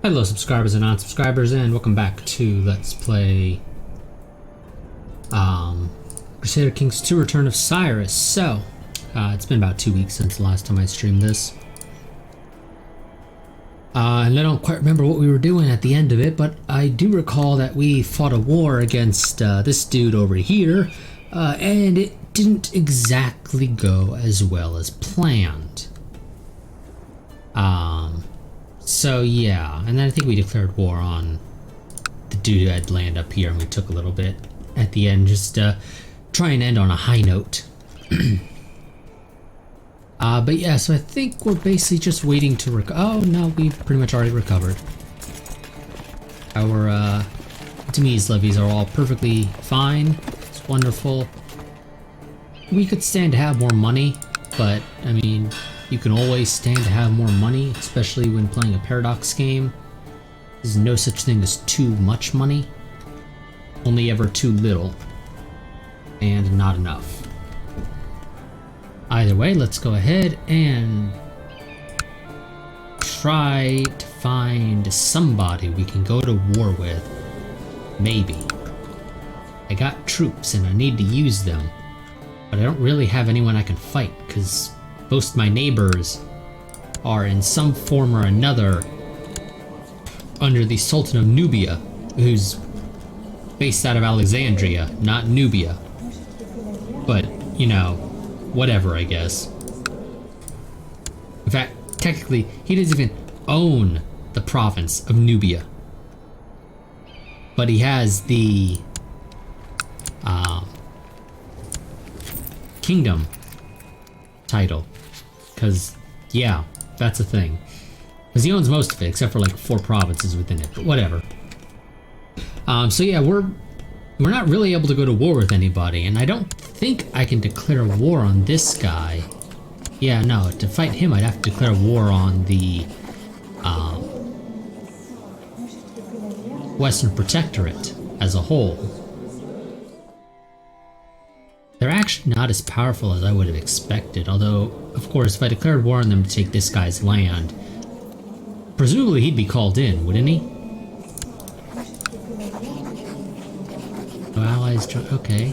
Hello subscribers and non-subscribers, and welcome back to Let's Play Crusader Kings 2 Return of Cyrus. So, it's been about 2 weeks since the last time I streamed this. And I don't quite remember what we were doing at the end of it, but I do recall that we fought a war against this dude over here, and it didn't exactly go as well as planned. So yeah, and then I think we declared war on the dude who had land up here, and we took a little bit at the end, just try and end on a high note. But yeah, so I think we're basically just waiting to oh no, we've pretty much already recovered. Our Demise levies are all perfectly fine. It's wonderful. We could stand to have more money, but I mean, you can always stand to have more money, especially when playing a Paradox game. There's no such thing as too much money, only ever too little, and not enough. Either way, let's go ahead and try to find somebody we can go to war with. Maybe. I got troops and I need to use them, but I don't really have anyone I can fight, because most of my neighbors are in some form or another under the Sultan of Nubia, who's based out of Alexandria, not Nubia. But, you know, whatever, I guess. In fact, technically, he doesn't even own the province of Nubia. But he has the kingdom title. Because, yeah, that's a thing. Because he owns most of it, except for like 4 provinces within it, but whatever. So yeah, we're not really able to go to war with anybody, and I don't think I can declare war on this guy. Yeah, no, to fight him I'd have to declare war on the Western Protectorate as a whole. They're actually not as powerful as I would have expected, although, of course, if I declared war on them to take this guy's land, presumably he'd be called in, wouldn't he? No allies, okay.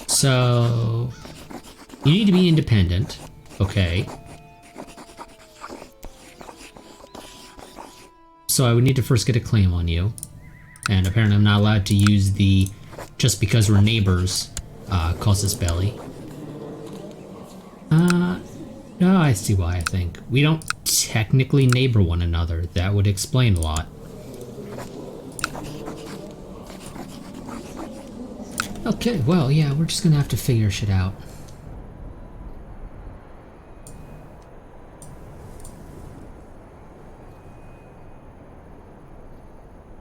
So, you need to be independent, okay. So I would need to first get a claim on you, and apparently I'm not allowed to use the just because we're neighbors, casus belli. No, I see why, I think. We don't technically neighbor one another. That would explain a lot. Okay, well, yeah, we're just gonna have to figure shit out.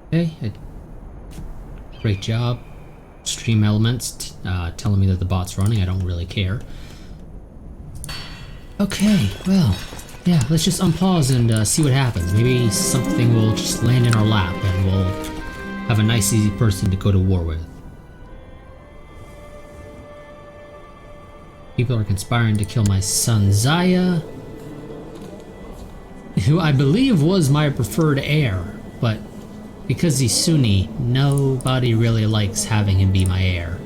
Okay, great job. Stream elements telling me that the bot's running. I don't really care. Okay, well, yeah, let's just unpause and see what happens. Maybe something will just land in our lap and we'll have a nice, easy person to go to war with. People are conspiring to kill my son Zaya, who I believe was my preferred heir, but because he's Sunni, nobody really likes having him be my heir.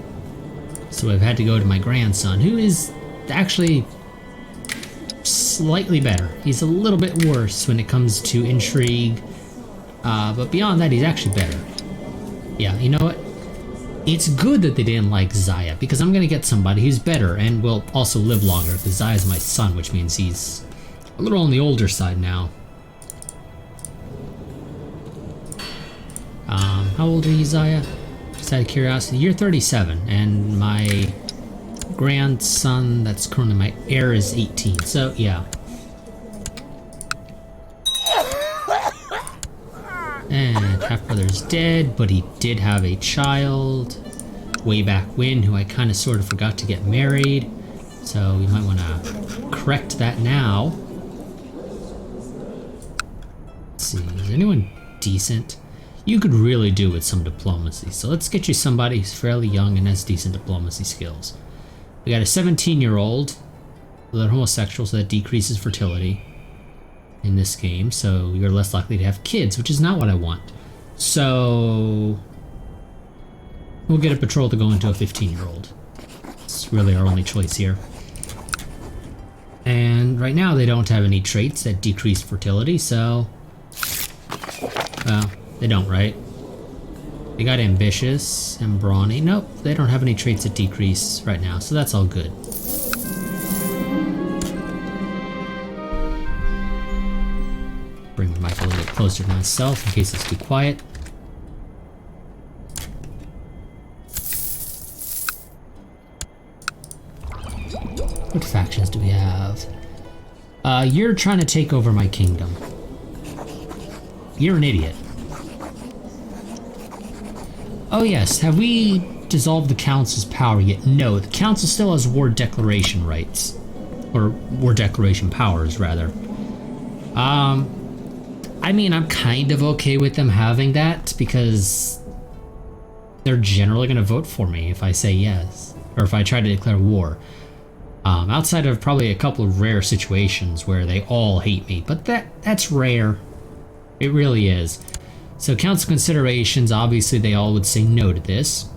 So I've had to go to my grandson, who is actually slightly better. He's a little bit worse when it comes to intrigue, but beyond that, he's actually better. Yeah, you know what? It's good that they didn't like Zaya, because I'm gonna get somebody who's better and will also live longer, because Zaya's my son, which means he's a little on the older side now. How old are you, Zaya? Just out of curiosity. You're 37, and my grandson that's currently my heir is 18, so yeah. And half-brother's dead, but he did have a child way back when, who I kind of sort of forgot to get married, so we might want to correct that now. Let's see, is anyone decent? You could really do with some diplomacy, so let's get you somebody who's fairly young and has decent diplomacy skills. We got a 17-year-old, they're homosexual, so that decreases fertility. in this game, so you're less likely to have kids, which is not what I want. So we'll get a patrol to go into a 15-year-old. It's really our only choice here. And right now they don't have any traits that decrease fertility, so... Well, they don't, right? They got ambitious and brawny. Nope, they don't have any traits that decrease right now, so that's all good. Bring the mic a little bit closer to myself in case it's too quiet. What factions do we have? You're trying to take over my kingdom. You're an idiot. Oh yes, have we dissolved the council's power yet? No, the council still has war declaration rights. Or war declaration powers, rather. I mean, I'm kind of okay with them having that because they're generally going to vote for me if I say yes, or if I try to declare war. Outside of probably a couple of rare situations where they all hate me, but that's rare. It really is. So council considerations, obviously they all would say no to this.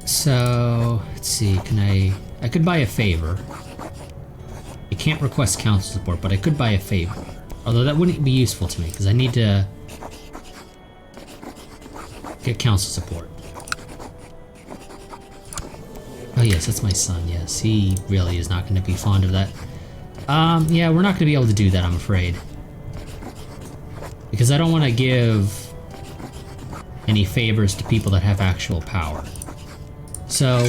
So, let's see, I could buy a favor. I can't request council support, but I could buy a favor. Although that wouldn't be useful to me, because I need to get council support. Oh yes, that's my son, yes. He really is not going to be fond of that. Yeah, we're not going to be able to do that, I'm afraid. Because I don't want to give any favors to people that have actual power. So,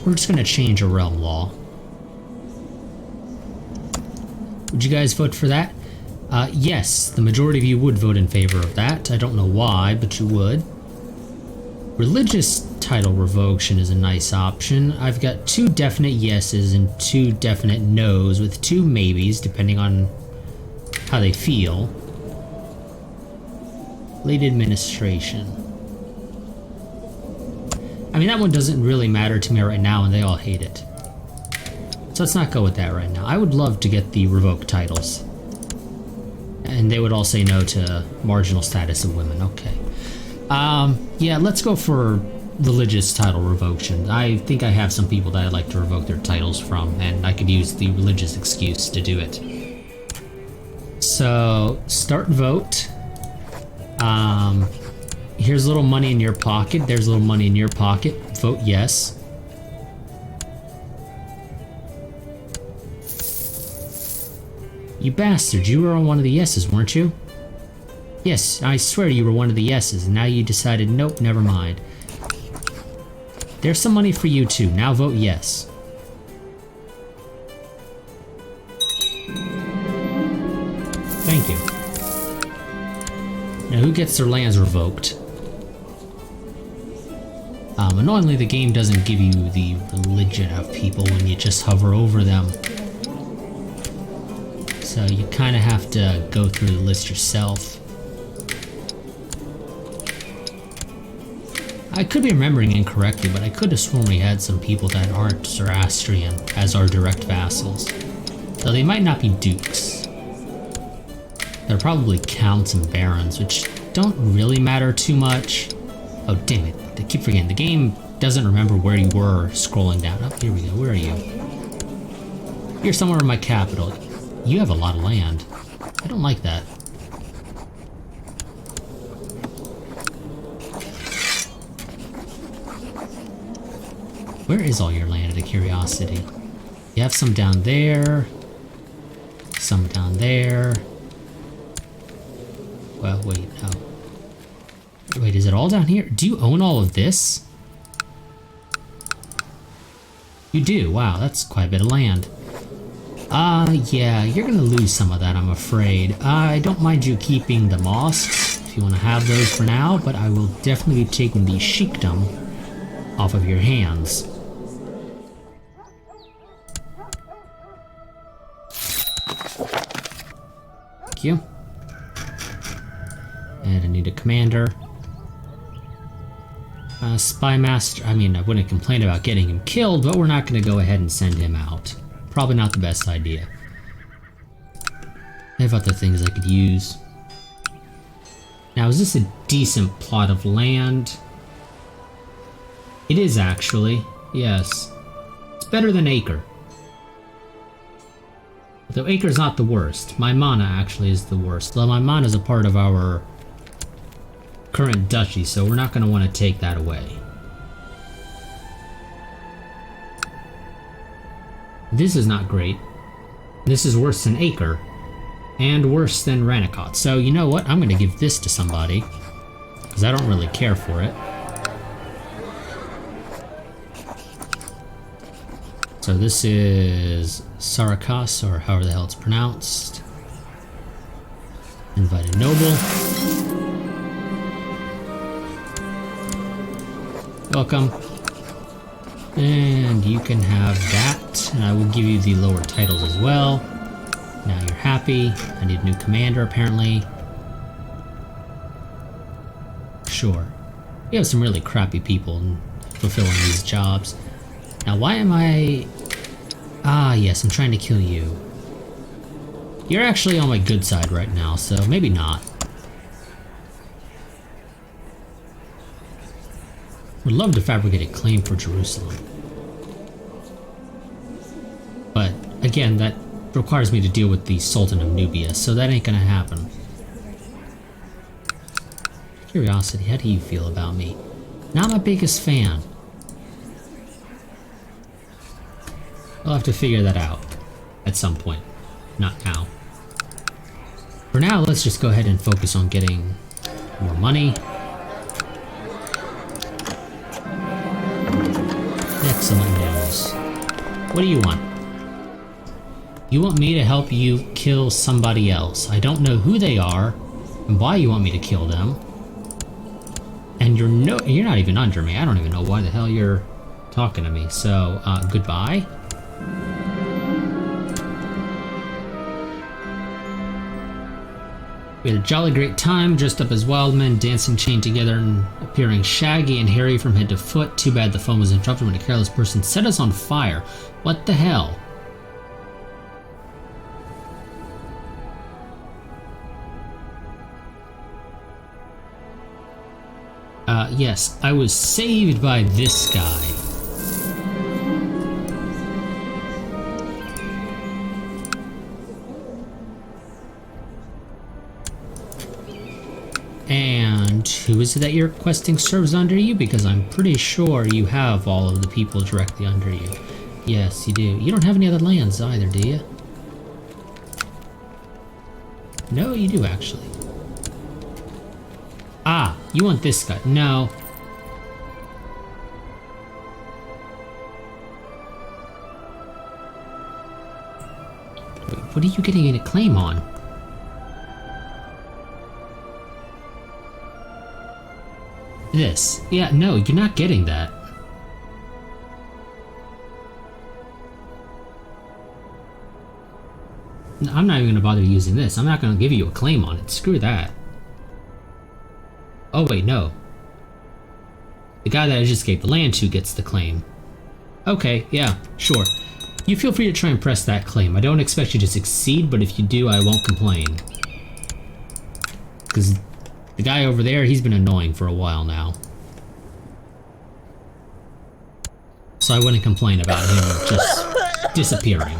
we're just going to change a realm law. Would you guys vote for that? Yes, the majority of you would vote in favor of that. I don't know why, but you would. Religious title revocation is a nice option. I've got 2 definite yeses and 2 definite nos with 2 maybes, depending on how they feel. Late administration. I mean, that one doesn't really matter to me right now, and they all hate it. So let's not go with that right now. I would love to get the revoked titles. And they would all say no to marginal status of women. Okay. Yeah, let's go for religious title revocation. I think I have some people that I'd like to revoke their titles from, and I could use the religious excuse to do it. So, start vote. Here's a little money in your pocket. There's a little money in your pocket. Vote yes. You bastard, you were on one of the yeses, weren't you? Yes, I swear you were one of the yeses, and now you decided, nope, never mind. There's some money for you too. Now vote yes. Thank you. Now who gets their lands revoked? Annoyingly, the game doesn't give you the religion of people when you just hover over them. So you kind of have to go through the list yourself. I could be remembering incorrectly, but I could have sworn we had some people that aren't Zoroastrian as our direct vassals. Though they might not be dukes. They're probably counts and barons, which don't really matter too much. Oh, damn it. I keep forgetting. The game doesn't remember where you were scrolling down. Oh, here we go. Where are you? You're somewhere in my capital. You have a lot of land. I don't like that. Where is all your land, out of curiosity? You have some down there. Some down there. Well, wait, no. Wait, is it all down here? Do you own all of this? You do? Wow, that's quite a bit of land. Yeah, you're gonna lose some of that, I'm afraid. I don't mind you keeping the mosques, if you want to have those for now, but I will definitely be taking the sheikdom off of your hands. Thank you. And I need a commander. Spy Master, I mean, I wouldn't complain about getting him killed, but we're not going to go ahead and send him out. Probably not the best idea. I have other things I could use. Now, is this a decent plot of land? It is actually, yes. It's better than Acre. Though Acre's not the worst. My Mana actually is the worst. Though my Mana is a part of our current duchy, so we're not going to want to take that away. This is not great. This is worse than Acre. And worse than Rannicott. So you know what? I'm going to give this to somebody. Because I don't really care for it. So this is Cyrus, or however the hell it's pronounced. Invited noble. Welcome. And you can have that. And I will give you the lower titles as well. Now you're happy. I need a new commander, apparently. Sure. We have some really crappy people fulfilling these jobs. Now, why am I... Ah, yes, I'm trying to kill you. You're actually on my good side right now, so maybe not. Would love to fabricate a claim for Jerusalem. But, again, that requires me to deal with the Sultan of Nubia, so that ain't gonna happen. Curiosity, how do you feel about me? Not my biggest fan. I'll have to figure that out at some point. Not now. For now, let's just go ahead and focus on getting more money. Excellent news. What do you want? You want me to help you kill somebody else. I don't know who they are and why you want me to kill them. And you're not even under me. I don't even know why the hell you're talking to me. So, goodbye. We had a jolly great time, dressed up as wild men, dancing chained together and appearing shaggy and hairy from head to foot. Too bad the fun was interrupted when a careless person set us on fire. What the hell? Yes, I was saved by this guy. And who is it that you're requesting serves under you? Because I'm pretty sure you have all of the people directly under you. Yes, you do. You don't have any other lands either, do you? No, you do actually. Ah, you want this guy. No. Wait, what are you getting a claim on? This. Yeah, no, you're not getting that. No, I'm not even gonna bother using this. I'm not gonna give you a claim on it. Screw that. Oh wait, no. The guy that I just gave the land to gets the claim. Okay, yeah, sure. You feel free to try and press that claim. I don't expect you to succeed, but if you do, I won't complain. Because the guy over there, he's been annoying for a while now. So I wouldn't complain about him just disappearing.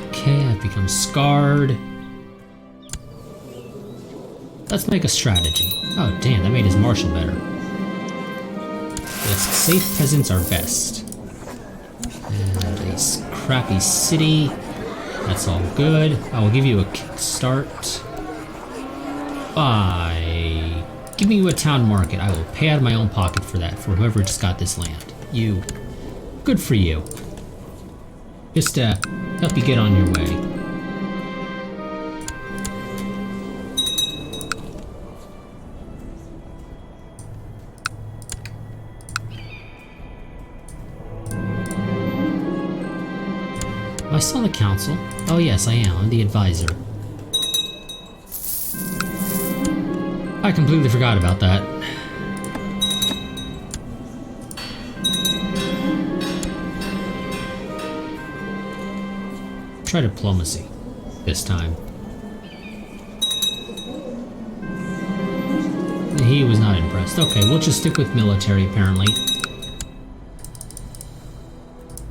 Okay, I've become scarred. Let's make a strategy. Oh damn, that made his marshal better. Yes, safe peasants are best. And a crappy city. That's all good. I will give you a kickstart. Give me a town market. I will pay out of my own pocket for that, for whoever just got this land. You. Good for you. Just to help you get on your way. Am I still on the council? Oh yes, I am. I'm the advisor. I completely forgot about that. Try diplomacy this time. He was not impressed. Okay, we'll just stick with military apparently.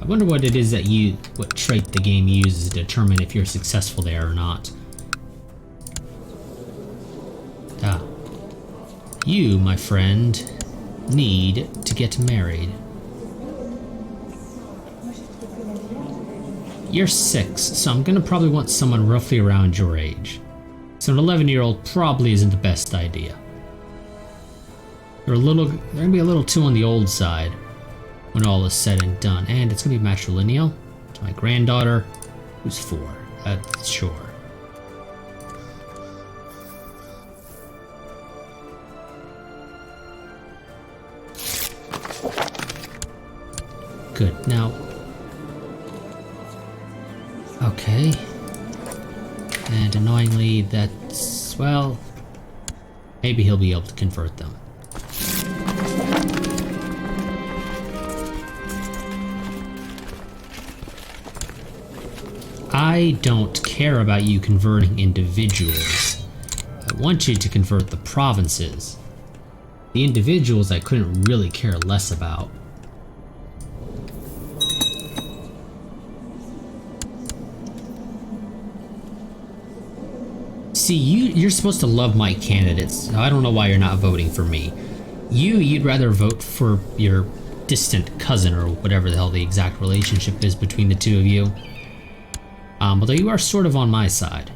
I wonder what it is that what trait the game uses to determine if you're successful there or not. Ah. You, my friend, need to get married. You're 6, so I'm gonna probably want someone roughly around your age. So an 11-year-old probably isn't the best idea. They're gonna be a little too on the old side when all is said and done. And it's gonna be matrilineal to my granddaughter, who's 4. Sure. Good. Now. Okay. And annoyingly, that's, well, maybe he'll be able to convert them. I don't care about you converting individuals. I want you to convert the provinces. The individuals I couldn't really care less about. See, you're supposed to love my candidates. I don't know why you're not voting for me. You'd rather vote for your distant cousin or whatever the hell the exact relationship is between the two of you. Although you are sort of on my side.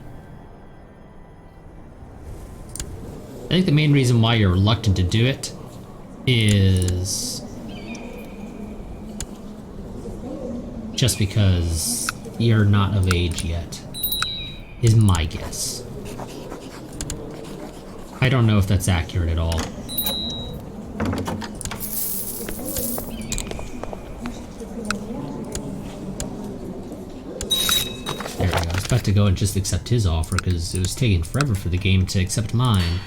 I think the main reason why you're reluctant to do it is just because you're not of age yet, is my guess. I don't know if that's accurate at all. There we go. I was about to go and just accept his offer because it was taking forever for the game to accept mine.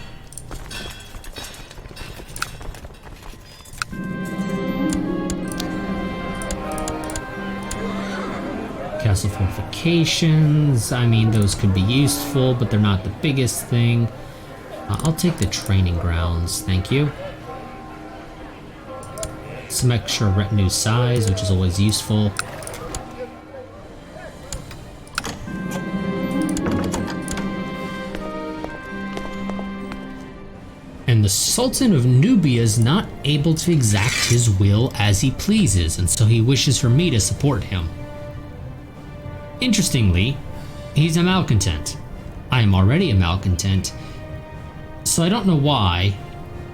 Castle fortifications, I mean, those could be useful, but they're not the biggest thing. I'll take the training grounds, thank you. Some extra retinue size, which is always useful. And the Sultan of Nubia is not able to exact his will as he pleases, and so he wishes for me to support him. Interestingly, he's a malcontent. I am already a malcontent, so I don't know why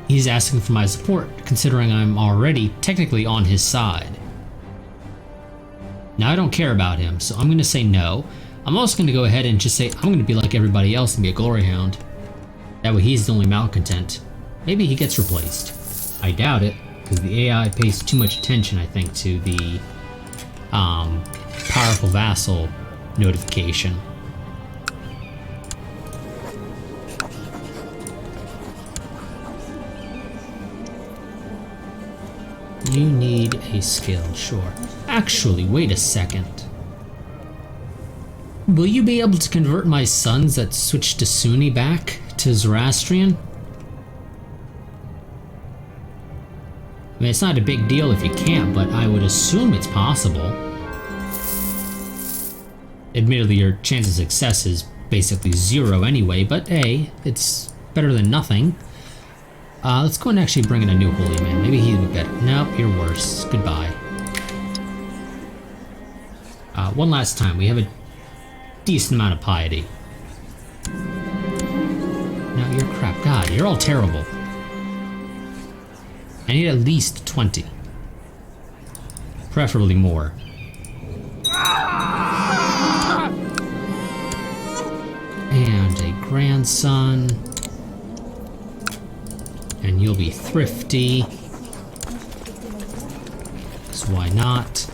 he's asking for my support, considering I'm already technically on his side. Now I don't care about him, so I'm going to say no. I'm also going to go ahead and just say I'm going to be like everybody else and be a glory hound. That way he's the only malcontent. Maybe he gets replaced. I doubt it, because the AI pays too much attention, I think, to the powerful vassal notification. You need a skill, sure. Actually, wait a second. Will you be able to convert my sons that switched to Sunni back to Zoroastrian? I mean, it's not a big deal if you can't, but I would assume it's possible. Admittedly, your chance of success is basically 0 anyway, but hey, it's better than nothing. Let's go and actually bring in a new holy man. Maybe he'd be better. Nope, you're worse. Goodbye. One last time. We have a decent amount of piety. No, you're crap. God, you're all terrible. I need at least 20. Preferably more. And a grandson. And you'll be thrifty. Because why not?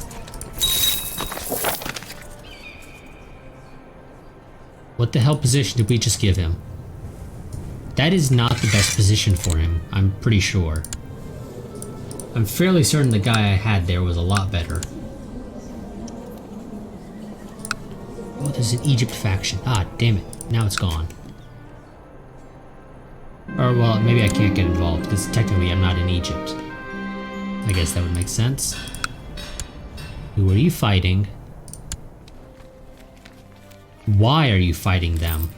What the hell position did we just give him? That is not the best position for him, I'm pretty sure. I'm fairly certain the guy I had there was a lot better. Oh, there's an Egypt faction. Ah, damn it. Now it's gone. Or, well, maybe I can't get involved, because technically I'm not in Egypt. I guess that would make sense. Who are you fighting? Why are you fighting them?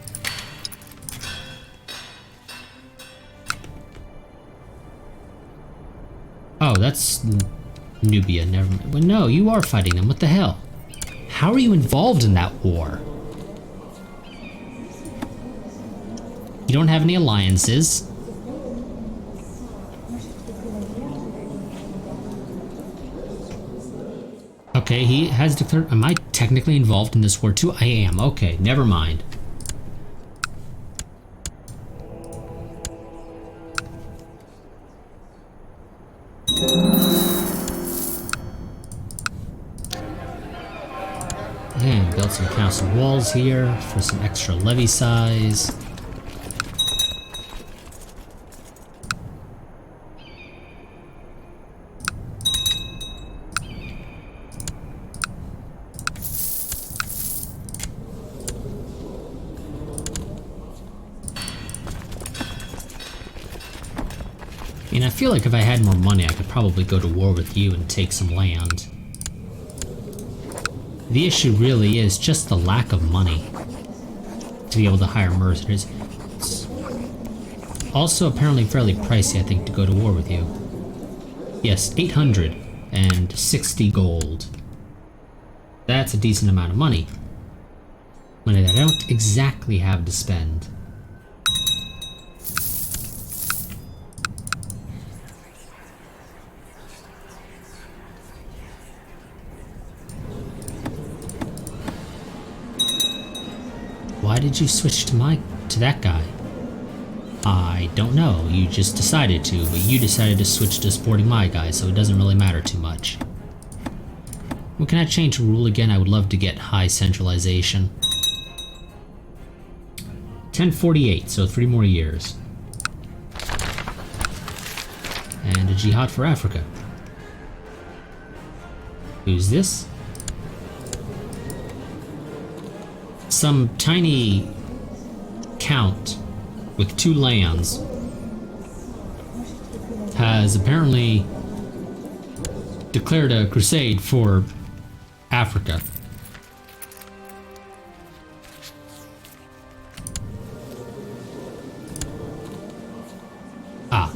Oh, that's Nubia. Never mind. Well, no, you are fighting them. What the hell? How are you involved in that war? You don't have any alliances. Okay, he has declared... Am I technically involved in this war too? I am. Okay, never mind. And built some castle walls here for some extra levy size. I mean, I feel like if I had more money, I could probably go to war with you and take some land. The issue really is just the lack of money to be able to hire mercenaries. It's also apparently fairly pricey, I think, to go to war with you. Yes, 860 gold. That's a decent amount of money. Money that I don't exactly have to spend. Why did you switch to that guy? I don't know. You just decided to, but you decided to switch to supporting my guy, so it doesn't really matter too much. Well, can I change the rule again? I would love to get high centralization. 1048, so 3 more years. And a jihad for Africa. Who's this? Some tiny count with 2 lands has apparently declared a crusade for Africa. Ah.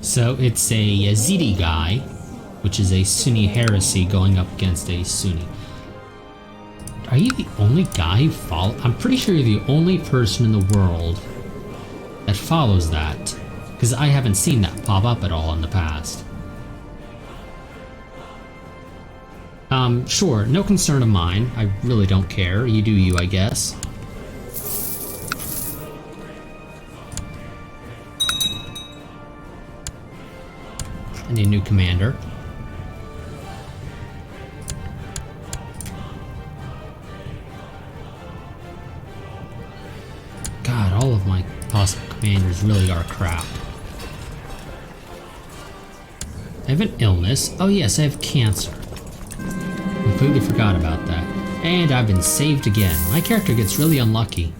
So it's a Yazidi guy, which is a Sunni heresy going up against a Sunni. Are you the only guy who follows? I'm pretty sure you're the only person in the world that follows that. Because I haven't seen that pop up at all in the past. Sure, no concern of mine. I really don't care. You do you, I guess. I need a new commander. God, all of my possible commanders really are crap. I have an illness. Oh yes, I have cancer. Completely forgot about that. And I've been saved again. My character gets really unlucky.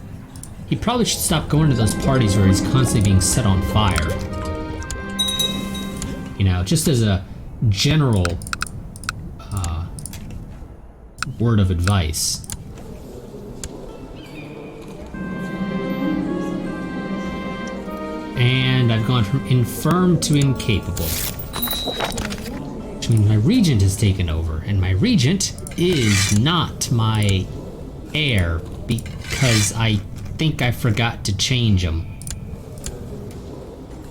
He probably should stop going to those parties where he's constantly being set on fire. You know, just as a general word of advice. And I've gone from infirm to incapable. Which means my regent has taken over, and my regent is not my heir because I think I forgot to change him.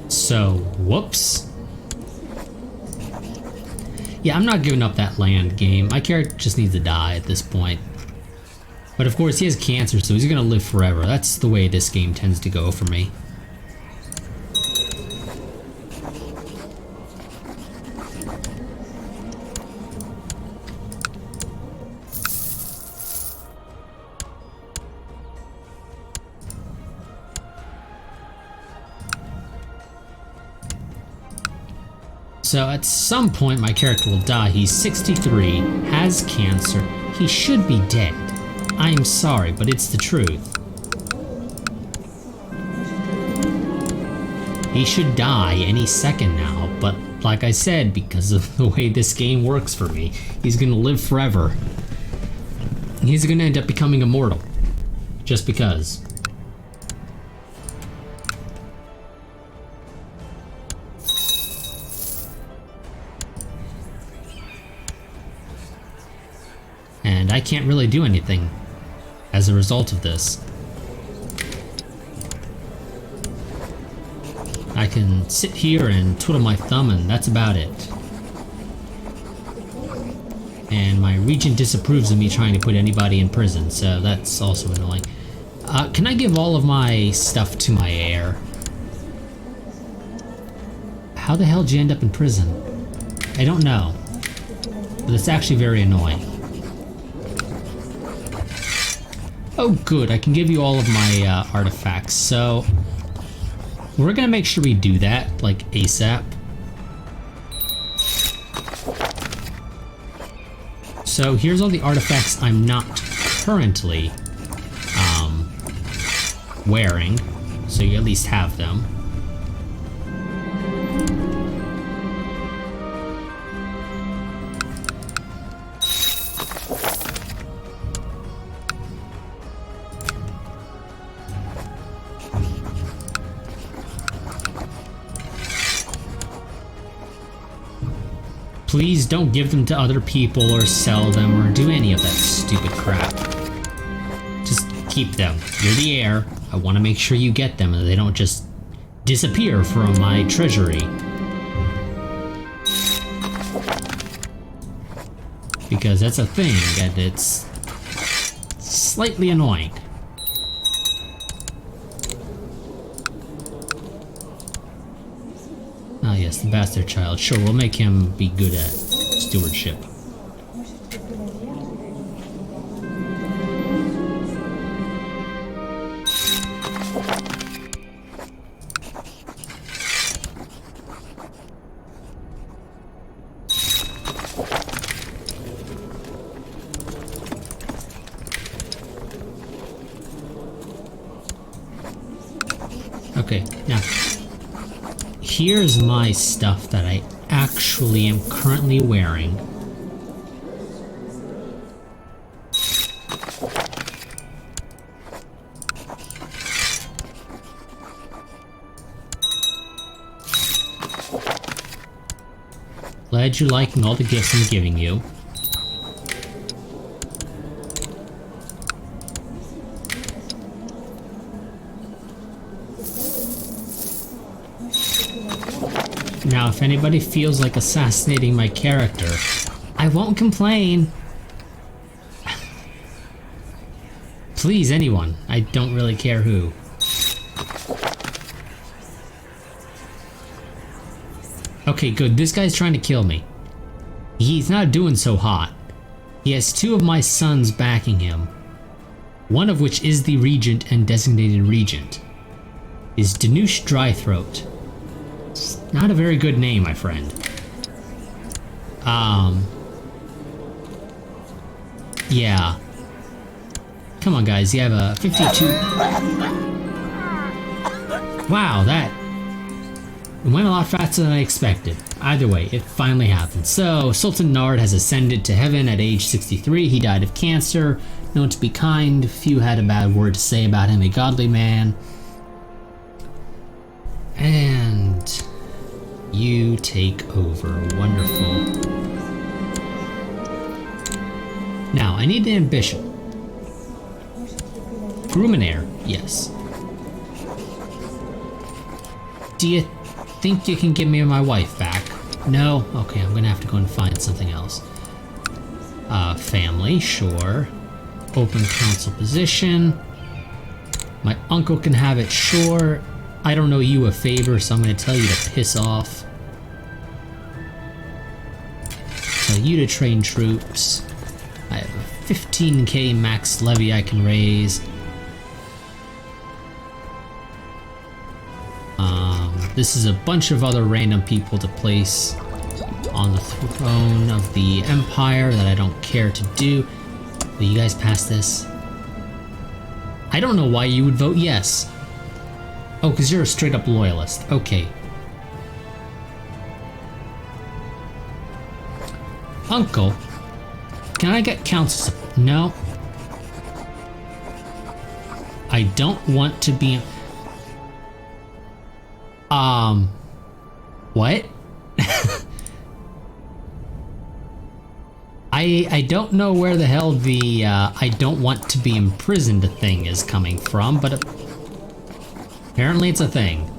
So, whoops. Yeah, I'm not giving up that land game. My character just needs to die at this point. But of course, he has cancer, so he's gonna live forever. That's the way this game tends to go for me. So at some point my character will die. He's 63, has cancer. He should be dead. I'm sorry, but it's the truth. He should die any second now, but like I said, because of the way this game works for me, he's gonna live forever. He's gonna end up becoming immortal. Just because. And I can't really do anything as a result of this. I can sit here and twiddle my thumb and that's about it. And my regent disapproves of me trying to put anybody in prison, so that's also annoying. Can I give all of my stuff to my heir? How the hell did you end up in prison? I don't know. But it's actually very annoying. Oh good, I can give you all of my artifacts, so we're gonna make sure we do that, like ASAP. So here's all the artifacts I'm not currently wearing, so you at least have them. Please don't give them to other people or sell them or do any of that stupid crap. Just keep them. You're the heir. I want to make sure you get them and they don't just disappear from my treasury. Because that's a thing and it's slightly annoying. Ah yes, the bastard child. Sure, we'll make him be good at stewardship. Okay, now here's my stuff that I actually am currently wearing. Glad you're liking all the gifts I'm giving you. Now, if anybody feels like assassinating my character, I won't complain. Please, anyone. I don't really care who. Okay, good. This guy's trying to kill me. He's not doing so hot. He has two of my sons backing him. One of which is the regent and designated regent. Is Danush Drythroat. Not a very good name, my friend. Yeah. Come on, guys. You have a 52... Wow, that... It went a lot faster than I expected. Either way, it finally happened. So, Sultan Nard has ascended to heaven at age 63. He died of cancer. Known to be kind. Few had a bad word to say about him. A godly man. And... you take over. Wonderful. Now, I need an ambition. Gruminaire, yes. Do you think you can give me my wife back? No? Okay, I'm gonna have to go and find something else. Family, sure. Open council position. My uncle can have it, sure. I don't know you a favor, so I'm gonna tell you to piss off. Tell you to train troops. I have a 15k max levy I can raise. This is a bunch of other random people to place on the throne of the Empire that I don't care to do. Will you guys pass this? I don't know why you would vote yes. Oh, because you're a straight up loyalist. Okay. Uncle, can I get council support? No. I don't want to be... What? I don't know where the hell the, I don't want to be imprisoned thing is coming from, but apparently it's a thing.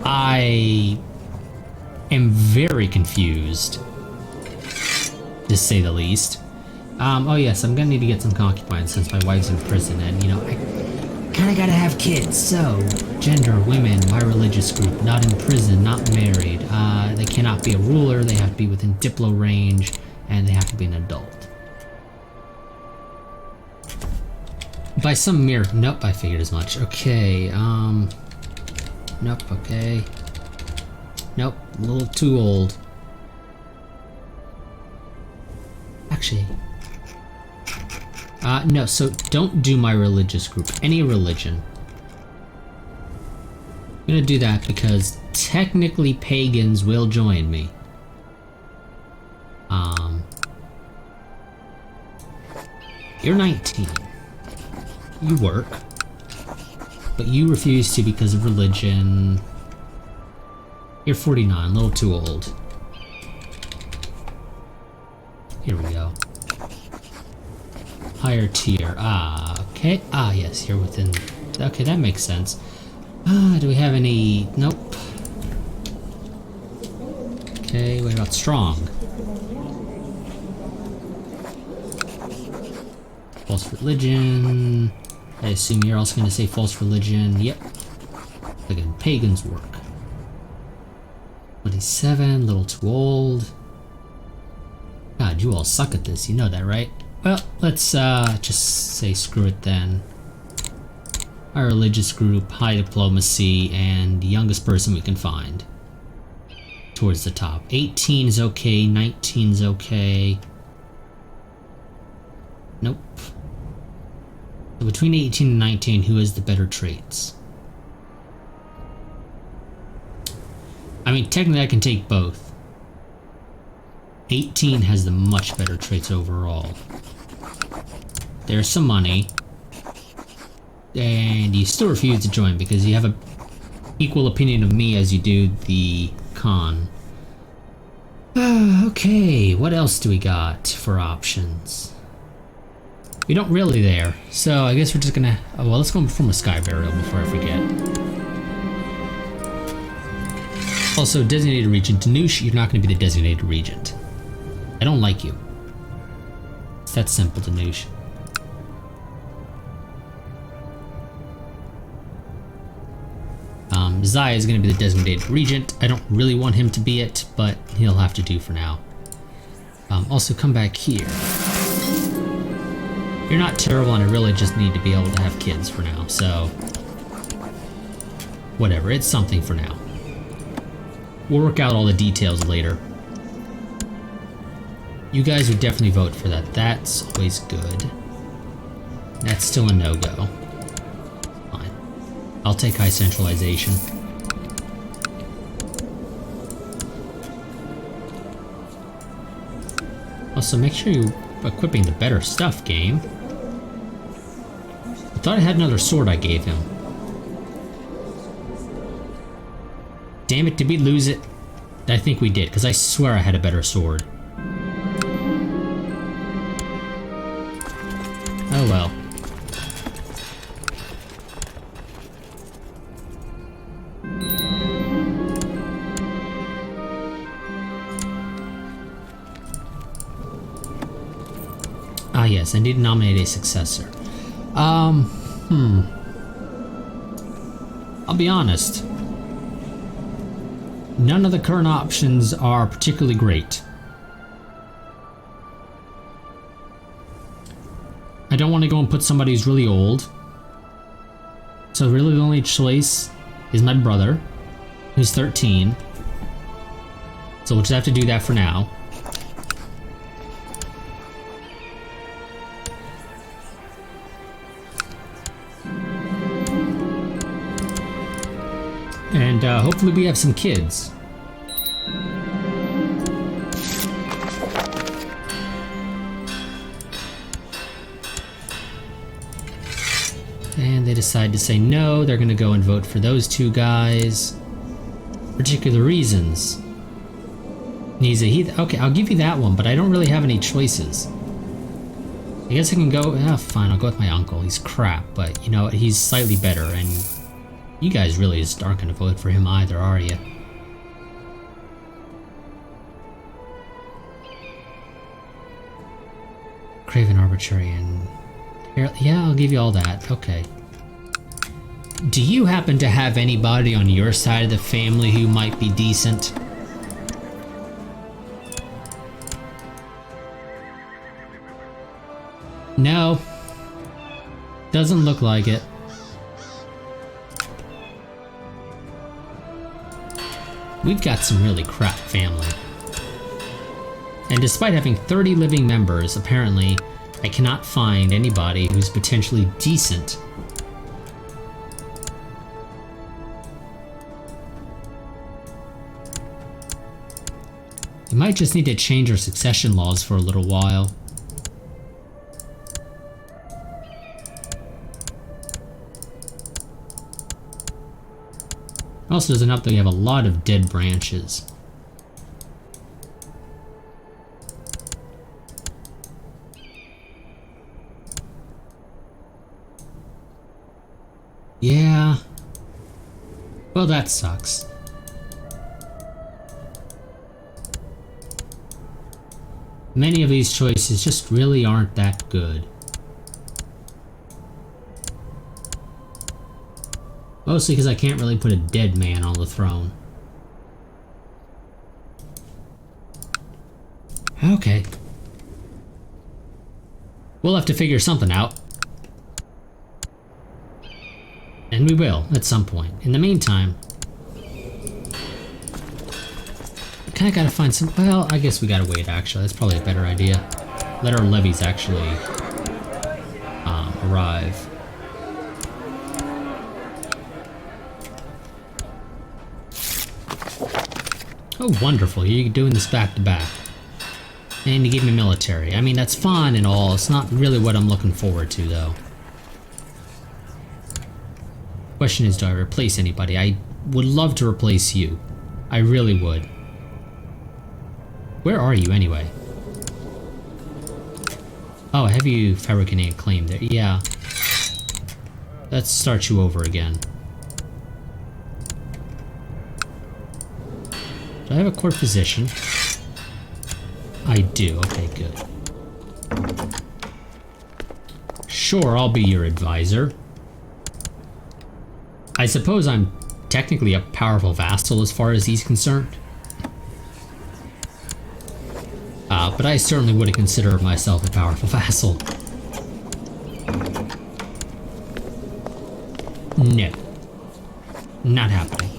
I am very confused, to say the least. Oh yes, I'm gonna need to get some concubines since my wife's in prison, and you know, I kinda gotta have kids, so gender, women, my religious group, not in prison, not married, they cannot be a ruler, they have to be within Diplo range, and they have to be an adult. By some mere... Nope, I figured as much. Okay, nope, okay. Nope, a little too old. Actually... no, so don't do my religious group. Any religion. I'm gonna do that because technically pagans will join me. You're 19. You work. But you refuse to because of religion. You're 49, a little too old. Here we go. Higher tier. Okay. Yes, you're within... Okay, that makes sense. Do we have any... Nope. Okay, what about strong? False religion. I assume you're also going to say false religion. Yep. Again, pagans work. 27, little too old. God, you all suck at this. You know that, right? Well, let's just say screw it then. Our religious group, high diplomacy, and the youngest person we can find. Towards the top. 18 is okay, 19 is okay. Nope. So between 18 and 19, who has the better traits? I mean, technically I can take both. 18 has the much better traits overall. There's some money. And you still refuse to join because you have an equal opinion of me as you do the con. Okay, what else do we got for options? We don't really there, so I guess we're just gonna... well, let's go perform a sky burial before I forget. Also, designated regent. Danush, you're not gonna be the designated regent. I don't like you. It's that simple, Danush. Zaya is going to be the designated regent. I don't really want him to be it, but he'll have to do for now. Also, come back here. You're not terrible, and I really just need to be able to have kids for now, so... whatever, it's something for now. We'll work out all the details later. You guys would definitely vote for that. That's always good. That's still a no-go. Fine. I'll take high centralization. Also, make sure you're equipping the better stuff, game. I thought I had another sword I gave him. Damn it, did we lose it? I think we did, because I swear I had a better sword. Oh well. Yes, I need to nominate a successor. I'll be honest. None of the current options are particularly great. I don't want to go and put somebody who's really old. So really the only choice is my brother, who's 13. So we'll just have to do that for now. And hopefully we have some kids. And they decide to say no, they're gonna go and vote for those two guys. Particular reasons. He's a heath. Okay, I'll give you that one, but I don't really have any choices. I guess I can go. Fine, I'll go with my uncle. He's crap, but you know what? He's slightly better, and you guys really just aren't gonna vote for him either, are you? Craven arbitrary and yeah, I'll give you all that. Okay. Do you happen to have anybody on your side of the family who might be decent? No. Doesn't look like it. We've got some really crap family. And despite having 30 living members, apparently, I cannot find anybody who's potentially decent. We might just need to change our succession laws for a little while. Also doesn't help that we have a lot of dead branches. Yeah. Well, that sucks. Many of these choices just really aren't that good. Mostly because I can't really put a dead man on the throne. Okay. We'll have to figure something out. And we will, at some point. In the meantime, we kinda gotta find some... Well, I guess we gotta wait, actually. That's probably a better idea. Let our levies actually arrive. Oh, wonderful. You're doing this back to back. And you give me military. I mean, that's fine and all. It's not really what I'm looking forward to, though. Question is, do I replace anybody? I would love to replace you. I really would. Where are you, anyway? Oh, I have you fabricating a claim there. Yeah. Let's start you over again. Do I have a court position? I do. Okay, good. Sure, I'll be your advisor. I suppose I'm technically a powerful vassal as far as he's concerned. But I certainly wouldn't consider myself a powerful vassal. No. Not happening.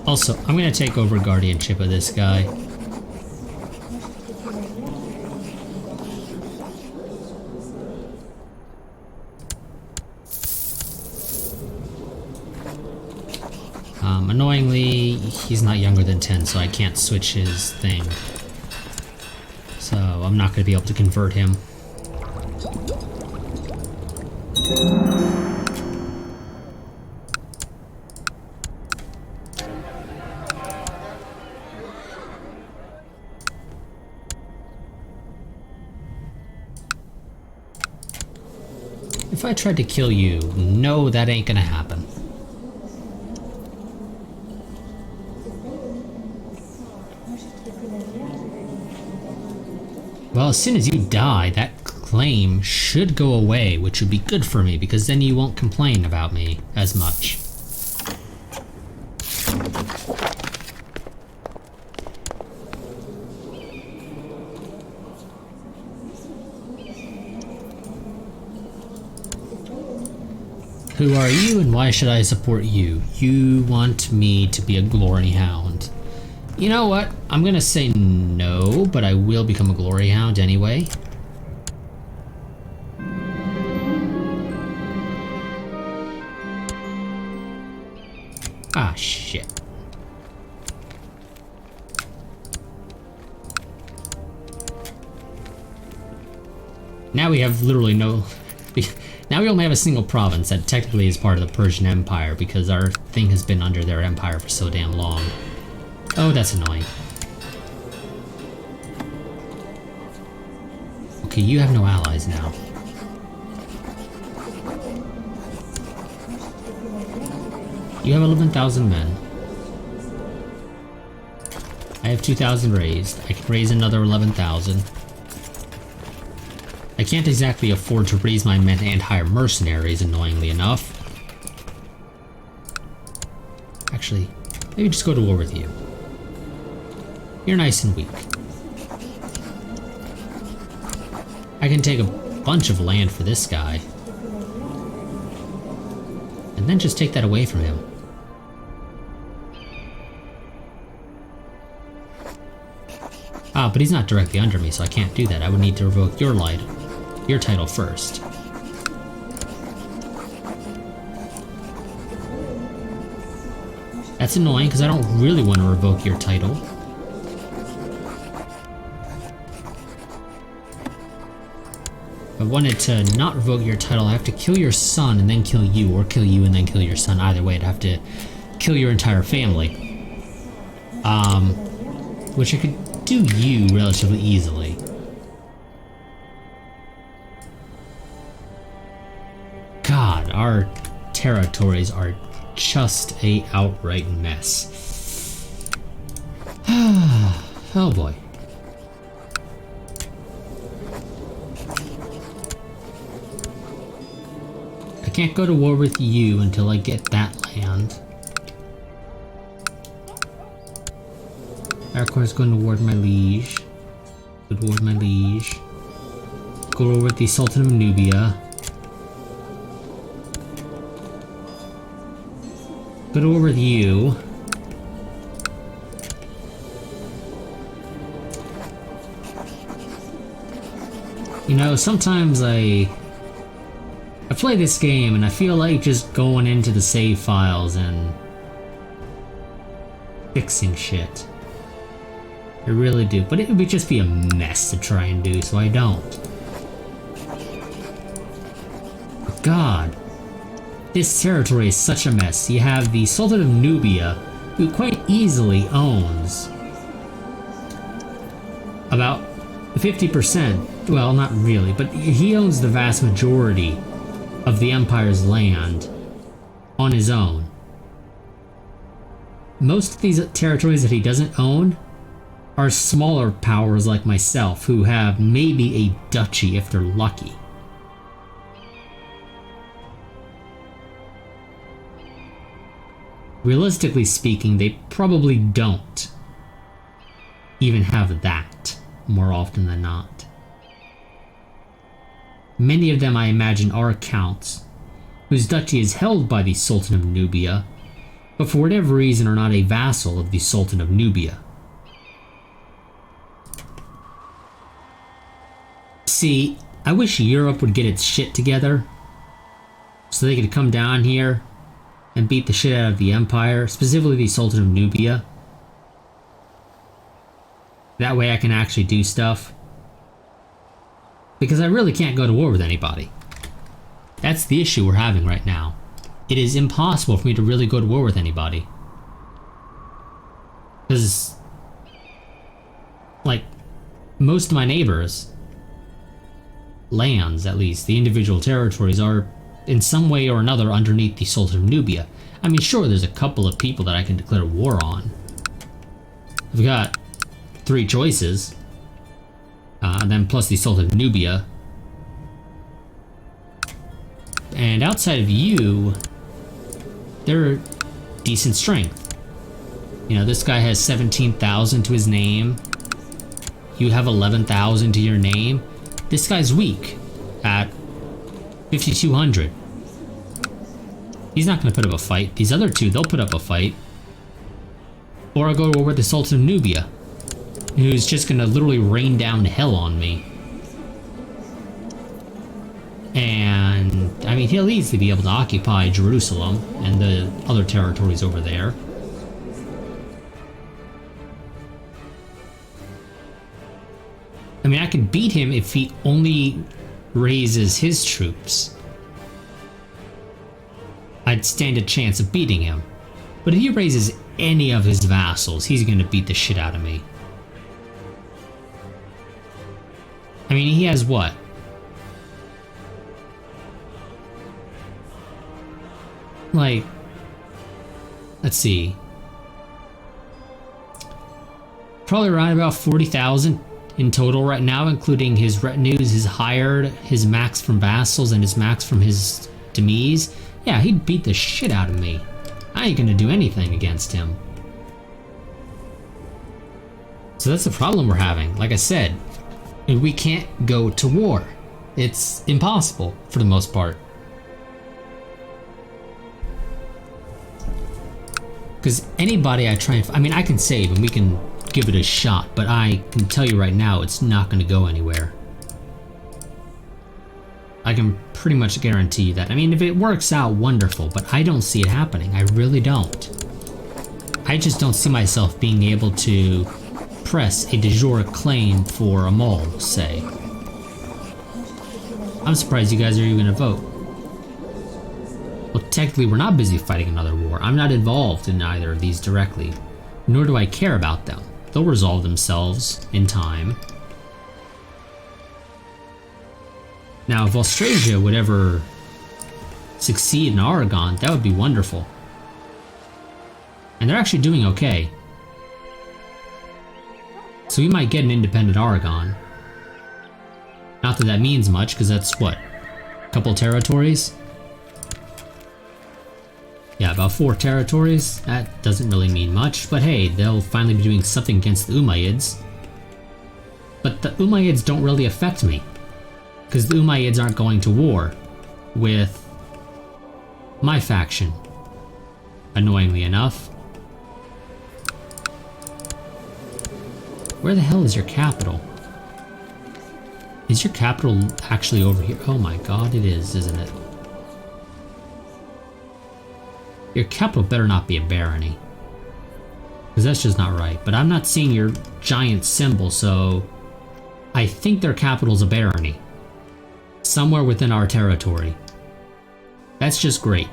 Also, I'm gonna take over guardianship of this guy. Annoyingly, he's not younger than 10, so I can't switch his thing. So I'm not gonna be able to convert him. If I tried to kill you, no, that ain't gonna happen. Well, as soon as you die, that claim should go away, which would be good for me, because then you won't complain about me as much. Who are you and why should I support you? You want me to be a glory hound. You know what? I'm gonna say no, but I will become a glory hound anyway. Ah, shit. Now we have literally no... Now we only have a single province that technically is part of the Persian Empire because our thing has been under their empire for so damn long. Oh, that's annoying. Okay, you have no allies now. You have 11,000 men. I have 2,000 raised. I can raise another 11,000. I can't exactly afford to raise my men and hire mercenaries, annoyingly enough. Actually, maybe just go to war with you. You're nice and weak. I can take a bunch of land for this guy. And then just take that away from him. Ah, but he's not directly under me, so I can't do that. I would need to revoke your title first. That's annoying, because I don't really want to revoke your title. If I wanted to not revoke your title, I have to kill your son and then kill you, or kill you and then kill your son. Either way, I'd have to kill your entire family. Which I could do you relatively easily. God, our territories are just a outright mess. Oh boy. I can't go to war with you until I get that land. Aracor's going to war with my liege. Go to war with my liege. Go to war with the Sultan of Nubia. Go to war with you. You know, sometimes I play this game and I feel like just going into the save files and fixing shit. I really do, but it would just be a mess to try and do, so I don't. But God, this territory is such a mess. You have the Sultan of Nubia, who quite easily owns about 50%. Well, not really, but he owns the vast majority of the Empire's land on his own. Most of these territories that he doesn't own are smaller powers like myself, who have maybe a duchy if they're lucky. Realistically speaking, they probably don't even have that, more often than not. Many of them, I imagine, are counts, whose duchy is held by the Sultan of Nubia, but for whatever reason are not a vassal of the Sultan of Nubia. See, I wish Europe would get its shit together, so they could come down here and beat the shit out of the Empire, specifically the Sultan of Nubia. That way I can actually do stuff. Because I really can't go to war with anybody. That's the issue we're having right now. It is impossible for me to really go to war with anybody. Because, like, most of my neighbors, lands at least, the individual territories are in some way or another underneath the Sultan of Nubia. I mean, sure, there's a couple of people that I can declare war on. I've got 3 choices. And then plus the Sultan of Nubia. And outside of you, they're decent strength. You know, this guy has 17,000 to his name. You have 11,000 to your name. This guy's weak at 5,200. He's not going to put up a fight. These other two, they'll put up a fight. Or I'll go to war with the Sultan of Nubia, who's just going to literally rain down hell on me. And, I mean, he'll easily be able to occupy Jerusalem and the other territories over there. I mean, I can beat him if he only raises his troops. I'd stand a chance of beating him. But if he raises any of his vassals, he's gonna beat the shit out of me. I mean, he has what? Like, let's see. Probably around about 40,000 in total right now, including his retinues, his hired, his max from vassals, and his max from his demise. Yeah, he'd beat the shit out of me. I ain't gonna do anything against him. So that's the problem we're having. Like I said, we can't go to war. It's impossible for the most part. Because anybody I try and... I mean, I can save and we can give it a shot, but I can tell you right now it's not going to go anywhere. I can pretty much guarantee you that. I mean, if it works out, wonderful, but I don't see it happening. I really don't. I just don't see myself being able to press a de jure claim for a mole, say. I'm surprised you guys are even going to vote. Well, technically, we're not busy fighting another war. I'm not involved in either of these directly, nor do I care about them. They'll resolve themselves in time. Now, if Austrasia would ever succeed in Aragon, that would be wonderful. And they're actually doing okay. So we might get an independent Aragon. Not that that means much, because that's what? A couple territories? Yeah, about 4 territories. That doesn't really mean much, but hey, they'll finally be doing something against the Umayyads. But the Umayyads don't really affect me, because the Umayyads aren't going to war with my faction, annoyingly enough. Where the hell is your capital? Is your capital actually over here? Oh my god, it is, isn't it? Your capital better not be a barony, because that's just not right. But I'm not seeing your giant symbol, so I think their capital's a barony. Somewhere within our territory. That's just great.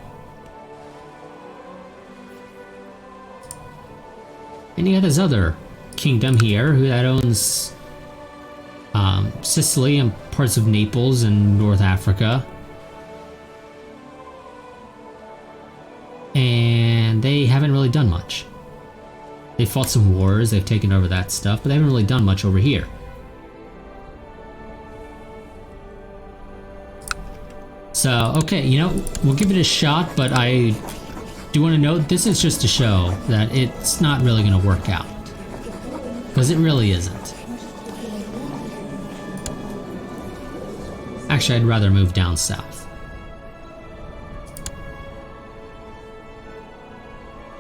And you got this other kingdom here that owns Sicily and parts of Naples and North Africa. And they haven't really done much. They fought some wars, they've taken over that stuff, but they haven't really done much over here. So, okay, you know, we'll give it a shot, but I do want to note this is just to show that it's not really going to work out. Because it really isn't. Actually, I'd rather move down south.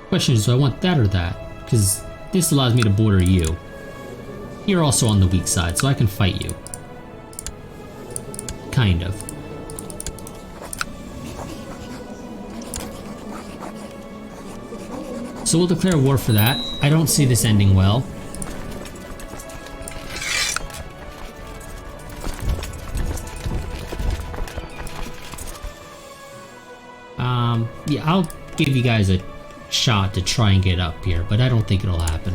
Question is, do I want that or that? Because this allows me to border you. You're also on the weak side, so I can fight you. Kind of. So we'll declare war for that. I don't see this ending well. Yeah, I'll give you guys a shot to try and get up here, but I don't think it'll happen.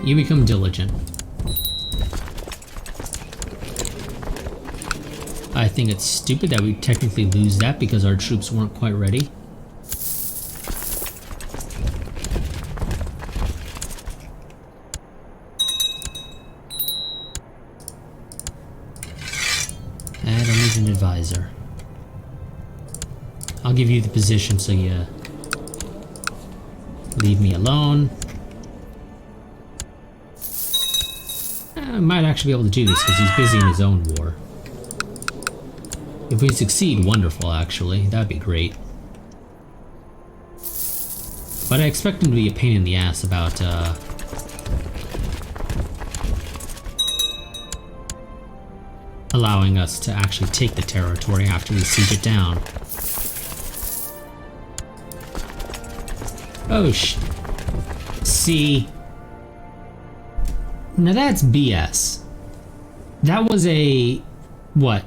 You become diligent. I think it's stupid that we technically lose that because our troops weren't quite ready. And I need an advisor. I'll give you the position so you leave me alone. I might actually be able to do this because he's busy in his own war. If we succeed, wonderful, actually. That'd be great. But I expect him to be a pain in the ass about, allowing us to actually take the territory after we siege it down. Oh, see. Now that's BS. That was a... what?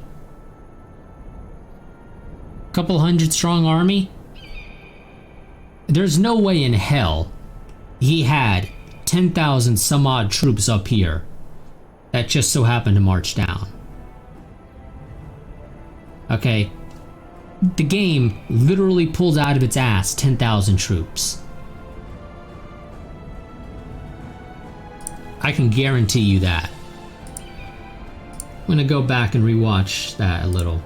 Couple hundred strong army? There's no way in hell he had 10,000 some odd troops up here that just so happened to march down. Okay, the game literally pulls out of its ass 10,000 troops. I can guarantee you that. I'm gonna go back and rewatch that a little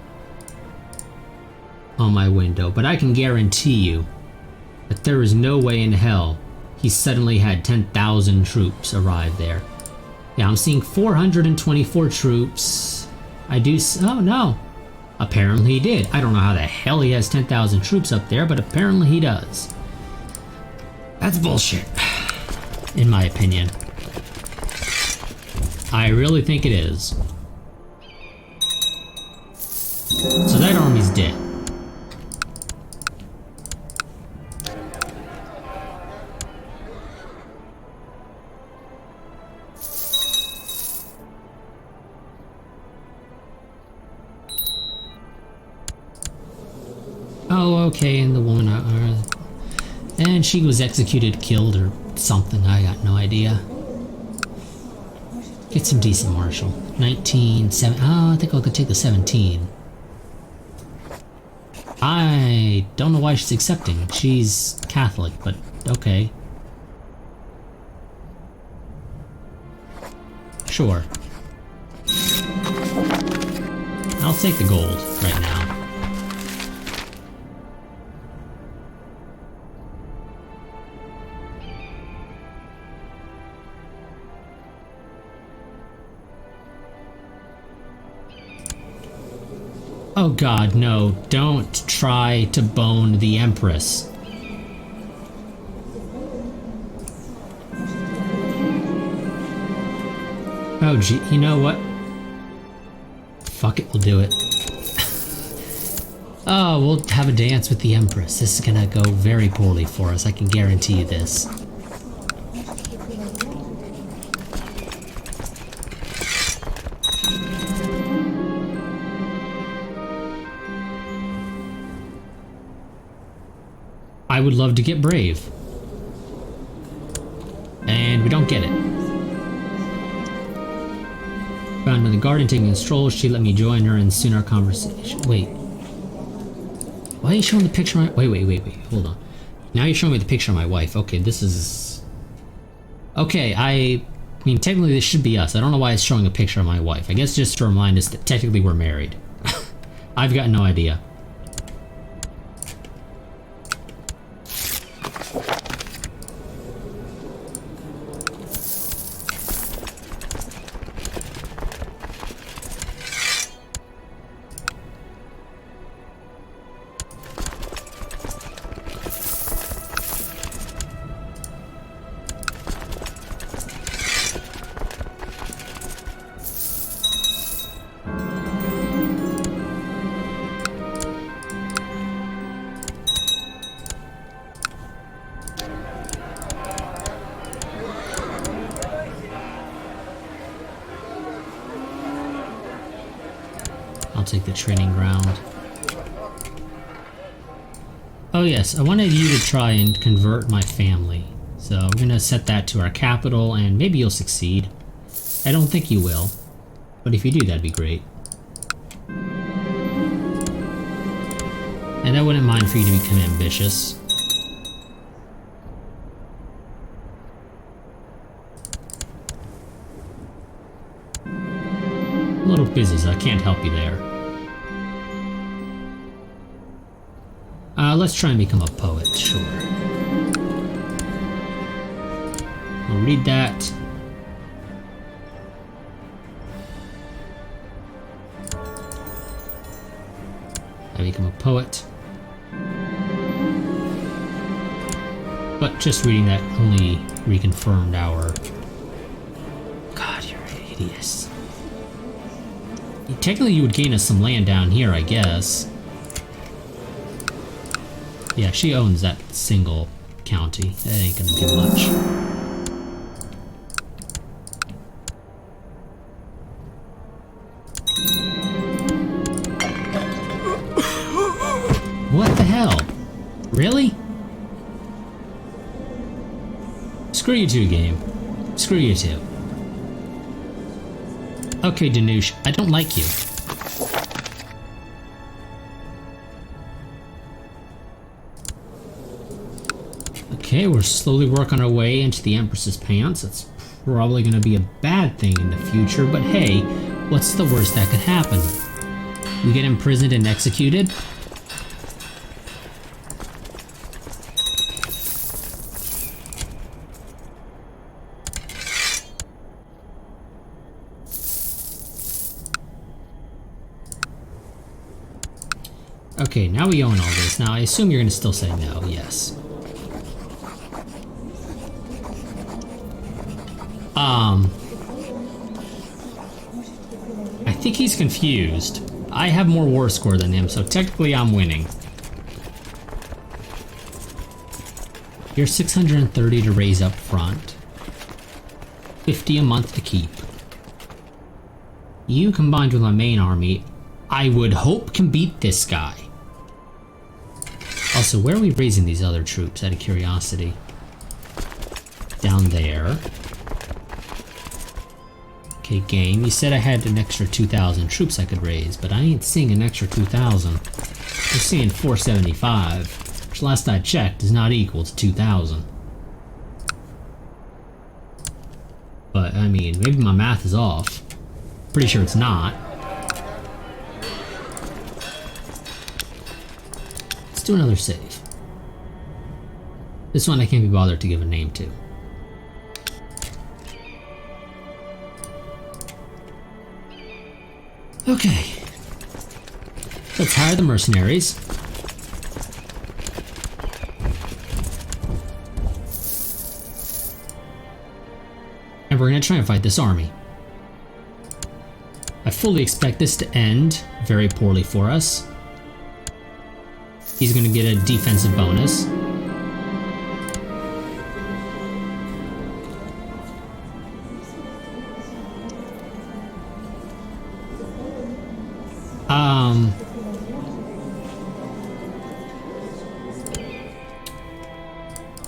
on my window, but I can guarantee you that there is no way in hell he suddenly had 10,000 troops arrive there. Yeah, I'm seeing 424 troops. Oh no. Apparently he did. I don't know how the hell he has 10,000 troops up there, but apparently he does. That's bullshit, in my opinion. I really think it is. So that army's dead. Oh, okay, and the woman, and she was executed, killed, or something. I got no idea. Get some decent martial. 19, 7. Oh, I think I could take the 17. I don't know why she's accepting. She's Catholic, but okay. Sure. I'll take the gold right now. Oh god, no. Don't try to bone the Empress. Oh gee, you know what? Fuck it, we'll do it. Oh, we'll have a dance with the Empress. This is gonna go very poorly for us, I can guarantee you this. I would love to get brave. And we don't get it. Found in the garden taking a stroll. She let me join her and soon our conversation. Wait. Why are you showing the picture of my... Wait. Hold on. Now you're showing me the picture of my wife. Okay, this is... Okay, I mean, technically this should be us. I don't know why it's showing a picture of my wife. I guess just to remind us that technically we're married. I've got no idea. Take the training ground. Oh yes, I wanted you to try and convert my family. So I'm gonna set that to our capital and maybe you'll succeed. I don't think you will, but if you do, that'd be great. And I wouldn't mind for you to become ambitious. A little busy, so I can't help you there. Let's try and become a poet, sure. We'll read that. I become a poet. But just reading that only reconfirmed our... God, you're hideous. Technically you would gain us some land down here, I guess. Yeah, she owns that single county. That ain't gonna do much. What the hell? Really? Screw you too, game. Screw you too. Okay, Danush, I don't like you. Okay, we're slowly working our way into the Empress's pants. That's probably going to be a bad thing in the future, but hey, what's the worst that could happen? We get imprisoned and executed? Okay, now we own all this. Now, I assume you're going to still say no. Yes. I think he's confused. I have more war score than him, so technically I'm winning. You're 630 to raise up front. 50 a month to keep. You combined with my main army, I would hope can beat this guy. Also, where are we raising these other troops, out of curiosity? Down there. Okay, game, you said I had an extra 2,000 troops I could raise, but I ain't seeing an extra 2,000. I'm seeing 475, which last I checked is not equal to 2,000. But, I mean, maybe my math is off. Pretty sure it's not. Let's do another save. This one I can't be bothered to give a name to. Okay. Let's hire the mercenaries. And we're gonna try and fight this army. I fully expect this to end very poorly for us. He's gonna get a defensive bonus.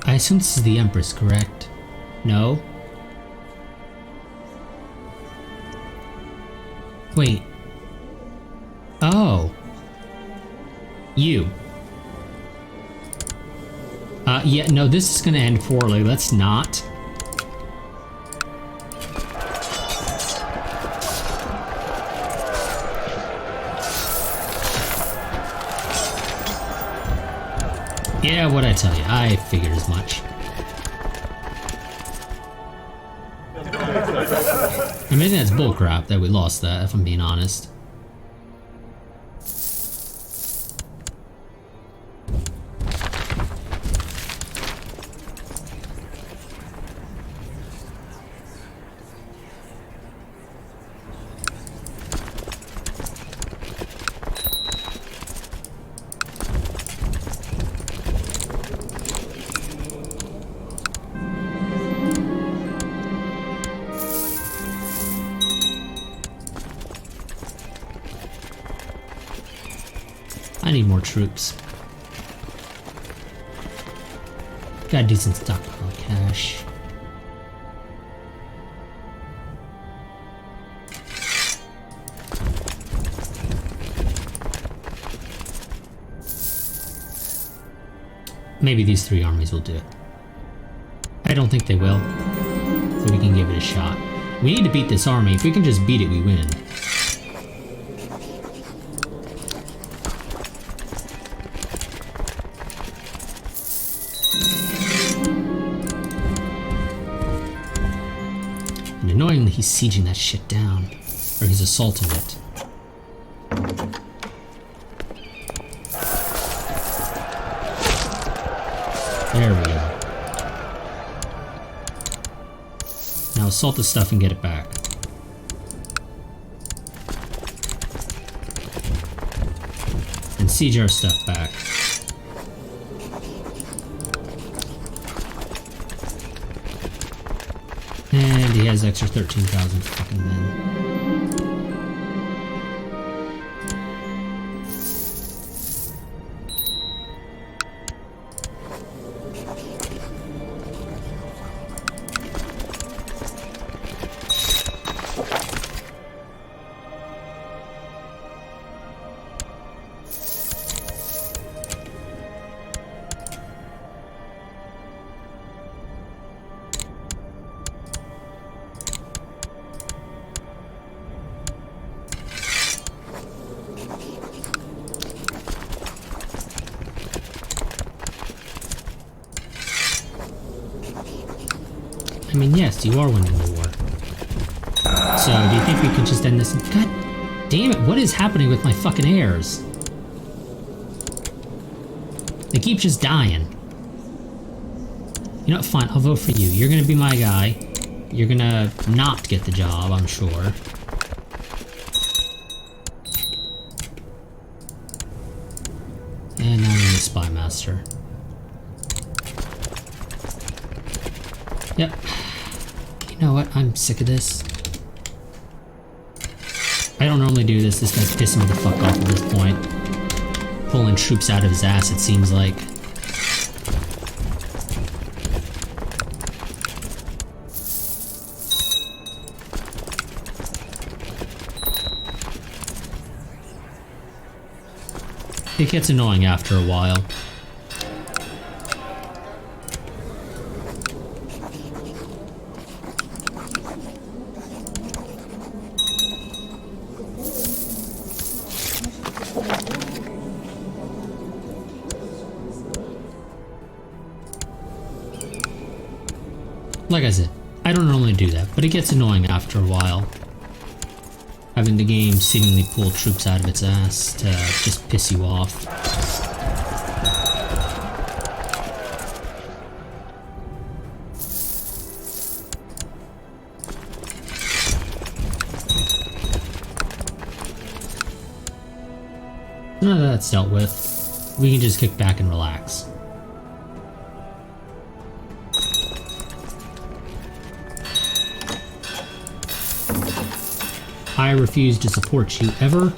I assume this is the Empress, correct? No? Wait. Oh. You. Yeah, no, this is gonna end poorly. Let's not. Yeah, what'd I tell you? I figured as much. I mean, that's bullcrap that we lost that, if I'm being honest. I need more troops. Got a decent stockpile of cash. Maybe these 3 armies will do it. I don't think they will, so we can give it a shot. We need to beat this army. If we can just beat it, we win. And annoyingly, he's sieging that shit down. Or he's assaulting it. There we go. Now assault the stuff and get it back. And siege our stuff back. And he has extra 13,000 fucking men. I mean, yes, you are winning the war. So, do you think we could just end this? God damn it, what is happening with my fucking heirs? They keep just dying. You know what, fine, I'll vote for you. You're gonna be my guy. You're gonna not get the job, I'm sure. And now I'm the spy master. Yep. You know what? I'm sick of this. I don't normally do this. This guy's pissing me the fuck off at this point. Pulling troops out of his ass, it seems like. It gets annoying after a while. Like I said, I don't normally do that, but it gets annoying after a while. Having the game seemingly pull troops out of its ass to just piss you off. None of that's dealt with. We can just kick back and relax. I refuse to support you ever.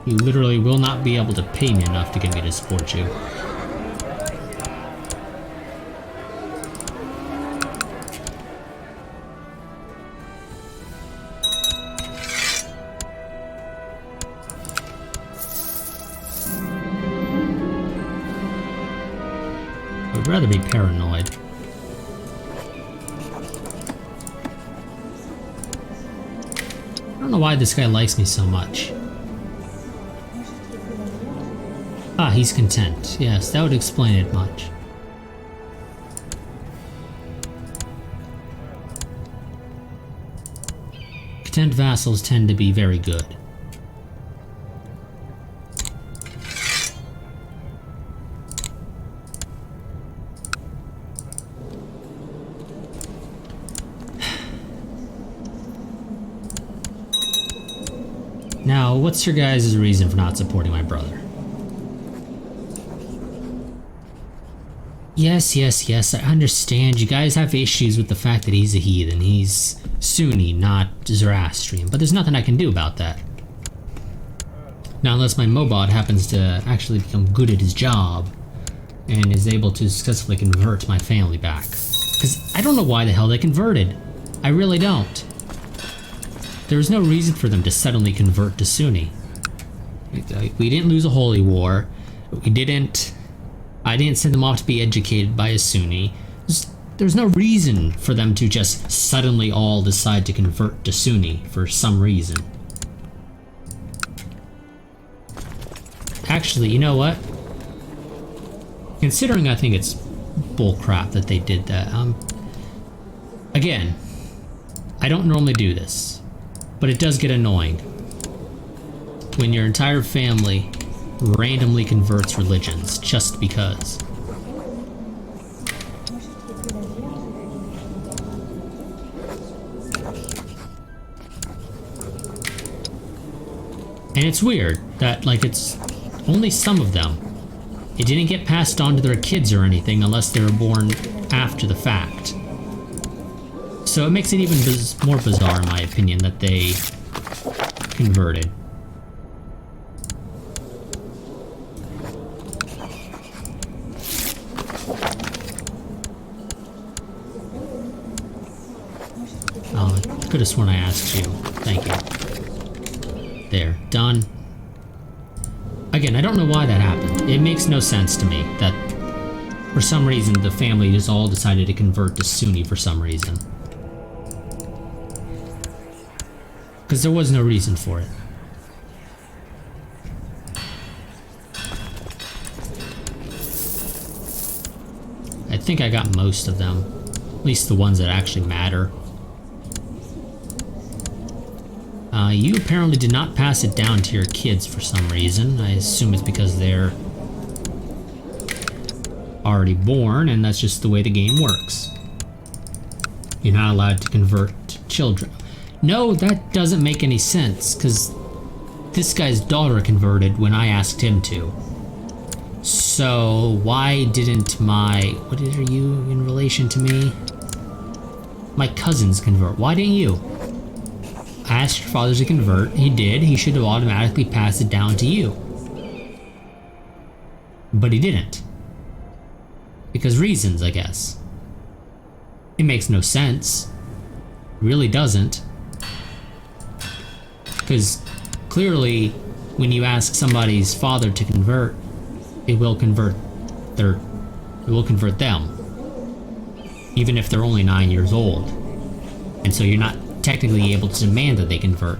You literally will not be able to pay me enough to get me to support you. I'd rather be paranoid. I don't know why this guy likes me so much. Ah, he's content. Yes, that would explain it much. Content vassals tend to be very good. Now, what's your guys' reason for not supporting my brother? Yes, I understand. You guys have issues with the fact that he's a heathen. He's Sunni, not Zoroastrian, but there's nothing I can do about that. Now, unless my Mobot happens to actually become good at his job and is able to successfully convert my family back. Because I don't know why the hell they converted. I really don't. There was no reason for them to suddenly convert to Sunni. We didn't lose a holy war. I didn't send them off to be educated by a Sunni. There's no reason for them to just suddenly all decide to convert to Sunni for some reason. Actually, you know what? Considering I think it's bull crap that they did that. Again, I don't normally do this, but it does get annoying when your entire family randomly converts religions just because. And it's weird that, like, it's only some of them. It didn't get passed on to their kids or anything unless they were born after the fact. So it makes it even more bizarre, in my opinion, that they converted. Oh, I could have sworn I asked you. Thank you. There, done. Again, I don't know why that happened. It makes no sense to me that for some reason the family just all decided to convert to Sunni for some reason. Because there was no reason for it. I think I got most of them. At least the ones that actually matter. You apparently did not pass it down to your kids for some reason. I assume it's because they're already born, and that's just the way the game works. You're not allowed to convert children. No, that doesn't make any sense, because this guy's daughter converted when I asked him to. So why didn't my... What are you in relation to me? My cousins convert. Why didn't you? I asked your father to convert. He did. He should have automatically passed it down to you. But he didn't. Because reasons, I guess. It makes no sense. It really doesn't. Because clearly, when you ask somebody's father to convert, it will convert them. Even if they're only 9 years old. And so you're not technically able to demand that they convert.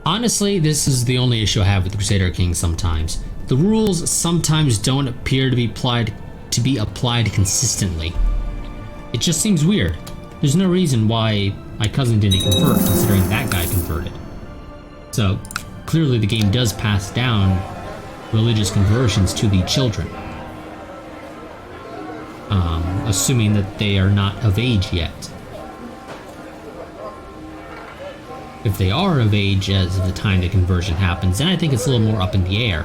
Honestly, this is the only issue I have with Crusader Kings sometimes. The rules sometimes don't appear to be applied consistently. It just seems weird. There's no reason why my cousin didn't convert, considering that guy converted. So, clearly the game does pass down religious conversions to the children. Assuming that they are not of age yet. If they are of age as of the time the conversion happens, then I think it's a little more up in the air.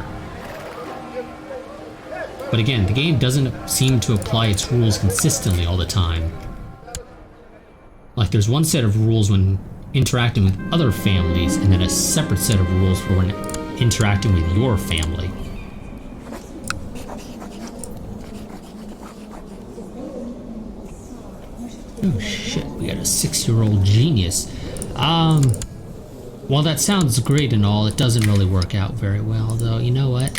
But again, the game doesn't seem to apply its rules consistently all the time. Like, there's one set of rules when interacting with other families, and then a separate set of rules for when interacting with your family. Oh shit, we got a 6-year-old genius. While that sounds great and all, it doesn't really work out very well, though. You know what?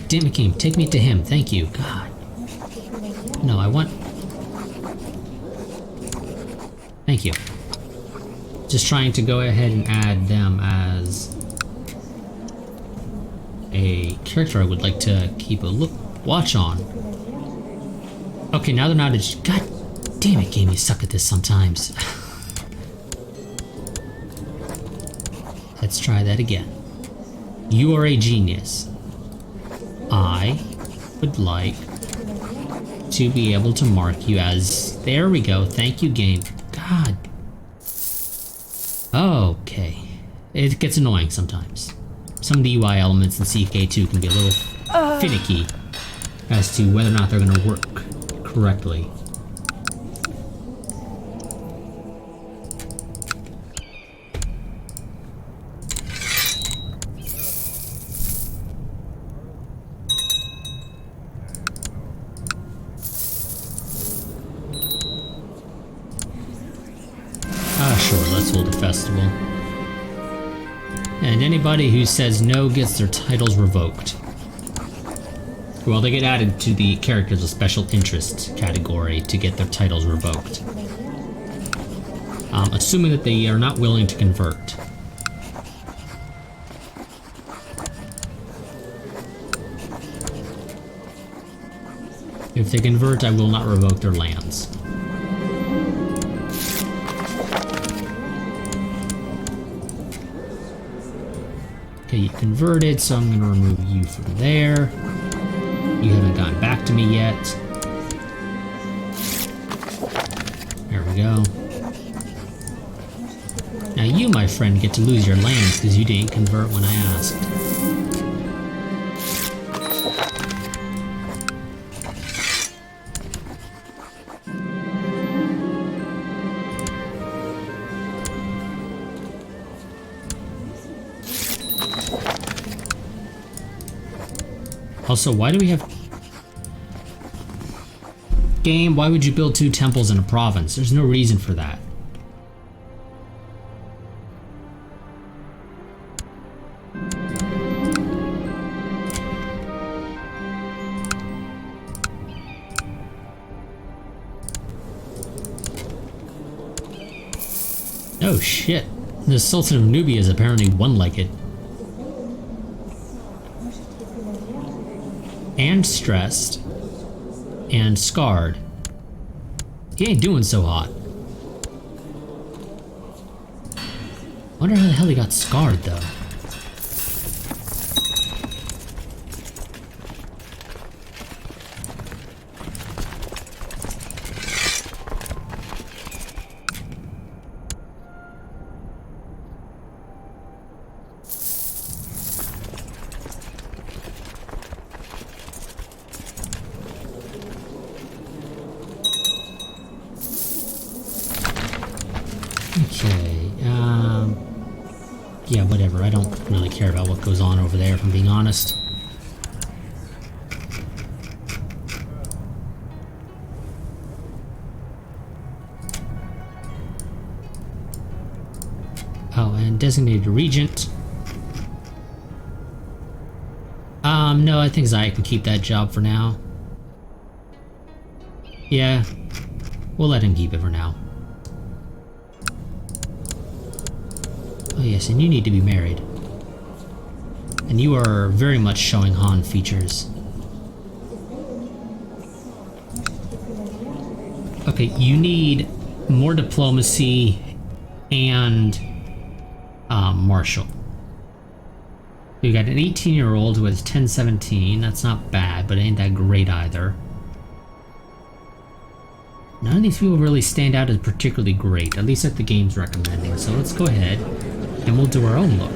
Damn it, game, take me to him. Thank you. God. No, I want... Thank you. Just trying to go ahead and add them as a character I would like to keep a watch on. Okay, now they're not a... God damn it, game, you suck at this sometimes. Let's try that again. You are a genius. I would like to be able to mark you as... There we go. Thank you, game. God. Okay. It gets annoying sometimes. Some of the UI elements in CK2 can be a little finicky as to whether or not they're going to work correctly. Sure, let's hold a festival. And anybody who says no gets their titles revoked. Well, they get added to the characters of special interest category to get their titles revoked. Assuming that they are not willing to convert. If they convert, I will not revoke their lands. Okay, you converted, so I'm going to remove you from there. You haven't gotten back to me yet. There we go. Now you, my friend, get to lose your lands because you didn't convert when I asked. Also, why do we have... Game, why would you build 2 temples in a province? There's no reason for that. Oh shit. The Sultan of Nubia is apparently one-legged. And stressed. And scarred. He ain't doing so hot. Wonder how the hell he got scarred, though. Okay, yeah, whatever. I don't really care about what goes on over there, if I'm being honest. Oh, and designated regent. No, I think Zaya can keep that job for now. Yeah, we'll let him keep it for now. Oh yes, and you need to be married. And you are very much showing Han features. Okay, you need more diplomacy and martial. We got an 18-year-old who has 1017. That's not bad, but it ain't that great either. None of these people really stand out as particularly great, at least at the game's recommending. So let's go ahead and we'll do our own look.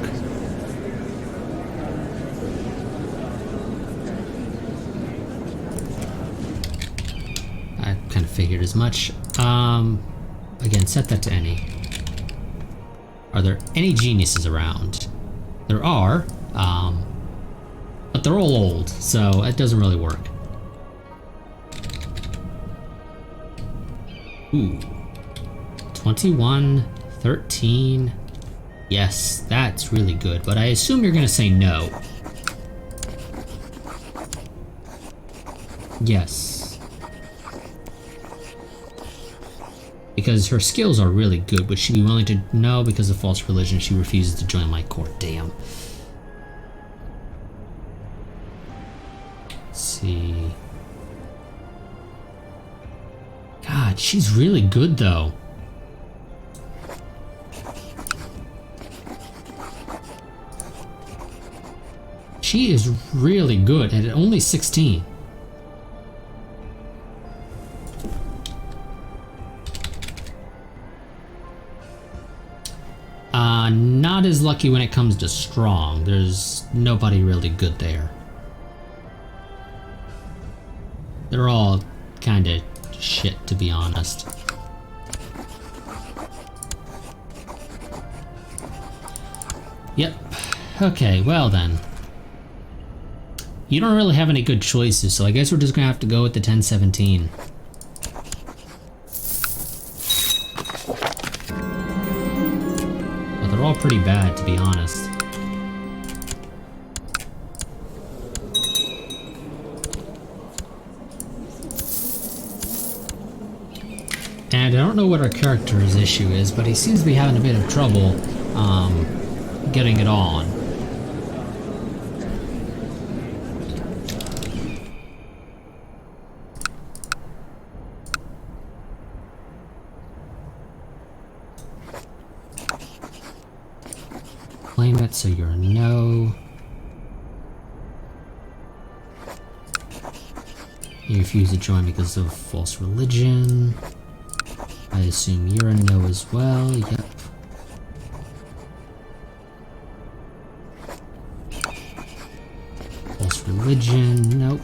I kind of figured as much. Again, set that to any. Are there any geniuses around? There are, but they're all old, so it doesn't really work. Ooh. 21, 13. Yes, that's really good, but I assume you're gonna say no. Yes. Because her skills are really good, would she be willing to? No, because of false religion, she refuses to join my court. Damn. Let's see. God, she's really good though. She is really good at only 16. Not as lucky when it comes to strong. There's nobody really good there. They're all kind of shit, to be honest. Yep. Okay, well then. You don't really have any good choices, so I guess we're just gonna have to go with the 1017. But they're all pretty bad, to be honest. And I don't know what our character's issue is, but he seems to be having a bit of trouble getting it on. Alright, so you're a no. You refuse to join because of false religion. I assume you're a no as well. Yep. False religion. Nope.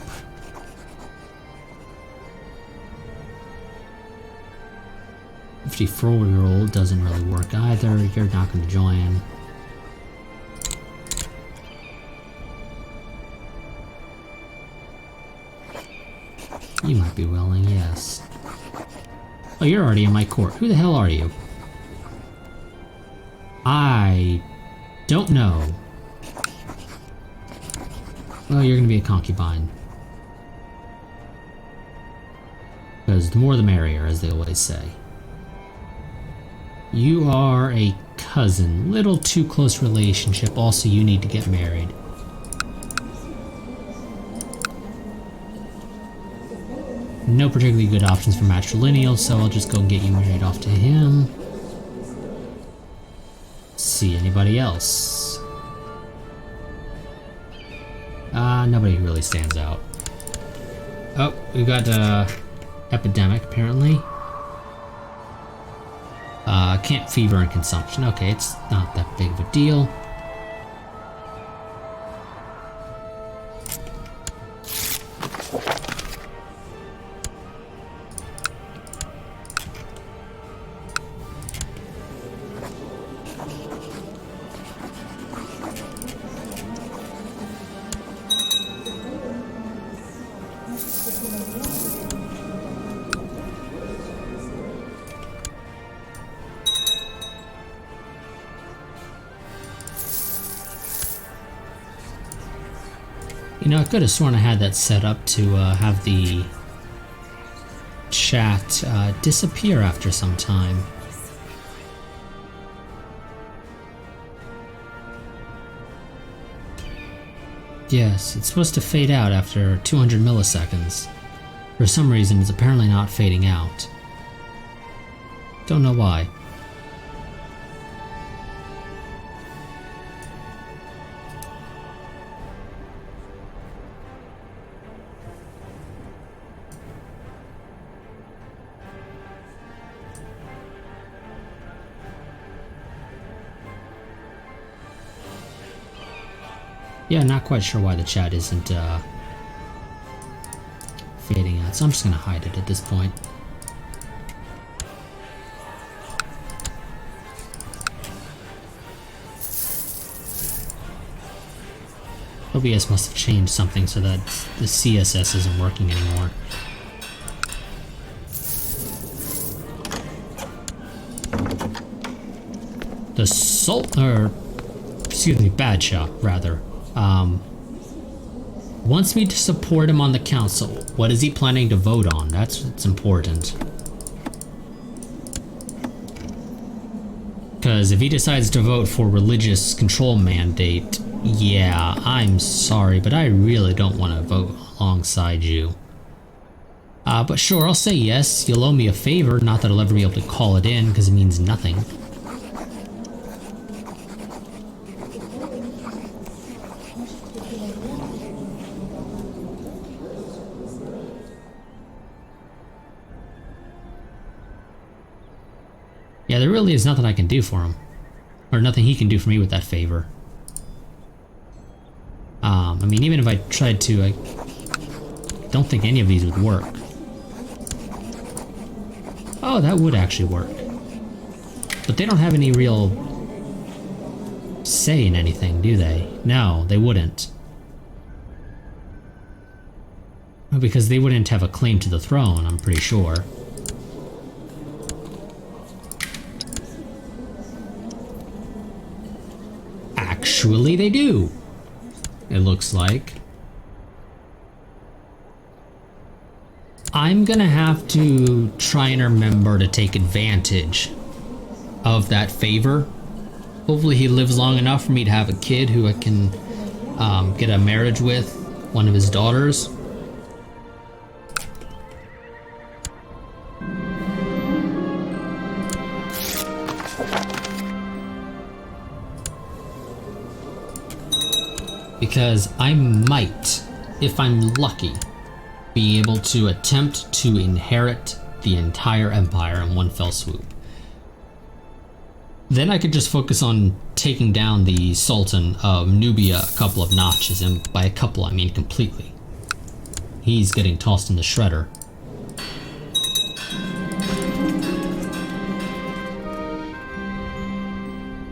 "54-year-old doesn't really work either. You're not going to join. You might be willing, yes. Oh, you're already in my court. Who the hell are you? I don't know. Well, you're gonna be a concubine. Because the more the merrier, as they always say. You are a cousin. Little too close relationship. Also, you need to get married. No particularly good options for matrilineal, so I'll just go and get you married off to him. See anybody else? Nobody really stands out. Oh, we've got epidemic apparently. Camp fever and consumption. Okay, it's not that big of a deal. You know, I could have sworn I had that set up to have the chat disappear after some time. Yes, it's supposed to fade out after 200 milliseconds. For some reason, it's apparently not fading out. Don't know why. Yeah, not quite sure why the chat isn't fading out, so I'm just gonna hide it at this point. OBS must have changed something so that the CSS isn't working anymore. The Badshah, rather. Wants me to support him on the council. What is he planning to vote on? That's what's important. Because if he decides to vote for religious control mandate, yeah, I'm sorry, but I really don't want to vote alongside you. But sure, I'll say yes. You'll owe me a favor. Not that I'll ever be able to call it in, because it means nothing. Yeah, there really is nothing I can do for him. Or nothing he can do for me with that favor. I mean, even if I tried to, I don't think any of these would work. Oh, that would actually work. But they don't have any real say in anything, do they? No, they wouldn't. Because they wouldn't have a claim to the throne, I'm pretty sure. Actually, they do. It looks like. I'm gonna have to try and remember to take advantage of that favor. Hopefully he lives long enough for me to have a kid who I can get a marriage with, one of his daughters. because I might, if I'm lucky, be able to attempt to inherit the entire empire in one fell swoop. Then I could just focus on taking down the Sultan of Nubia a couple of notches, and by a couple I mean completely. He's getting tossed in the shredder.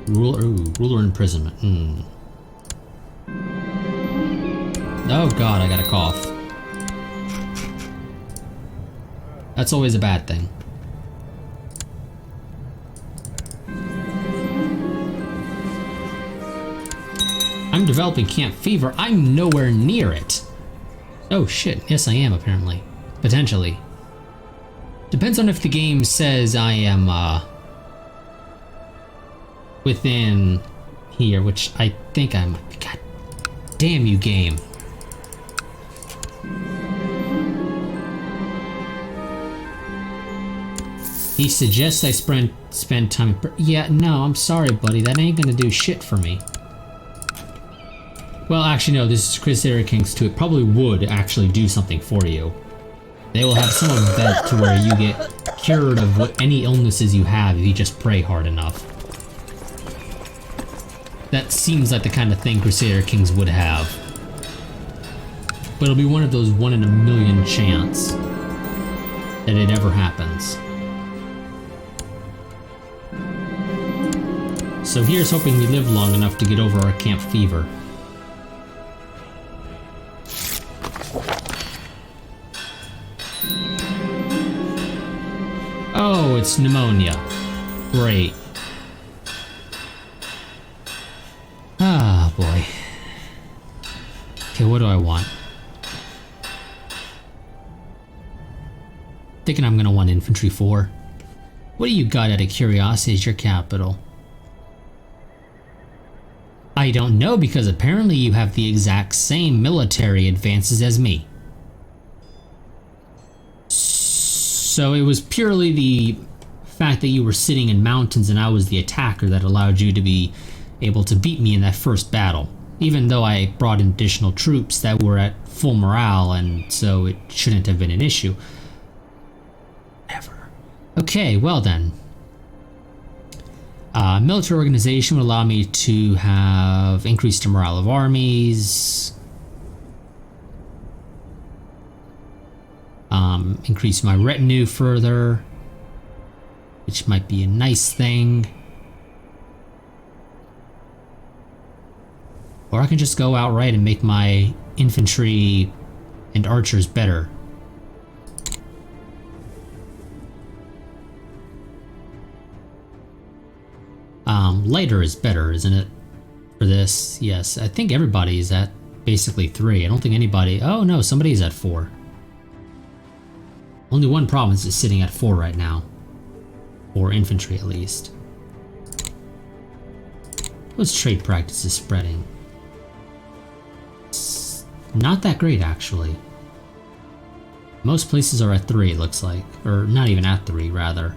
Ruler imprisonment. Oh god, I got a cough. That's always a bad thing. I'm developing camp fever. I'm nowhere near it. Oh shit, yes I am apparently. Potentially. Depends on if the game says I am within here, which I think I'm. God damn you, game. He suggests I spend time. Yeah, no, I'm sorry, buddy. That ain't gonna do shit for me. Well, actually, no. This is Crusader Kings 2. It probably would actually do something for you. They will have some event to where you get cured of any illnesses you have if you just pray hard enough. That seems like the kind of thing Crusader Kings would have. But it'll be one of those 1 in a million chance that it ever happens. So here's hoping we live long enough to get over our camp fever. Oh, it's pneumonia. Great. Ah, boy. Okay, what do I want? Thinking I'm gonna want infantry 4. What do you got out of curiosity as your capital? I don't know, because apparently you have the exact same military advances as me. So it was purely the fact that you were sitting in mountains and I was the attacker that allowed you to be able to beat me in that first battle. Even though I brought in additional troops that were at full morale, and so it shouldn't have been an issue. Ever. Okay, well then. Military organization would allow me to have increased morale of armies. Increase my retinue further, which might be a nice thing. Or I can just go outright and make my infantry and archers better. Lighter is better, isn't it? For this, yes. I think everybody's at basically 3. I don't think anybody... Oh no, somebody's at 4. Only one province is sitting at 4 right now. Or infantry, at least. What's trade practices spreading? It's not that great, actually. Most places are at 3, it looks like. Or not even at 3, rather.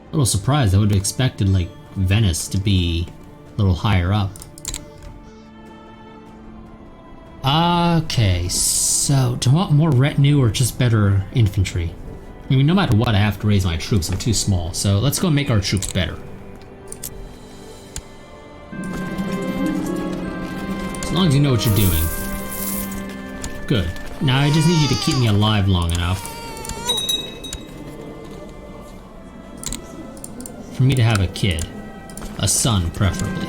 A little surprised. I would have expected, like, Venice to be a little higher up. Okay, so do I want more retinue or just better infantry? I mean, no matter what, I have to raise my troops. I'm too small, so let's go make our troops better. As long as you know what you're doing. Good. Now I just need you to keep me alive long enough for me to have a kid. A son, preferably.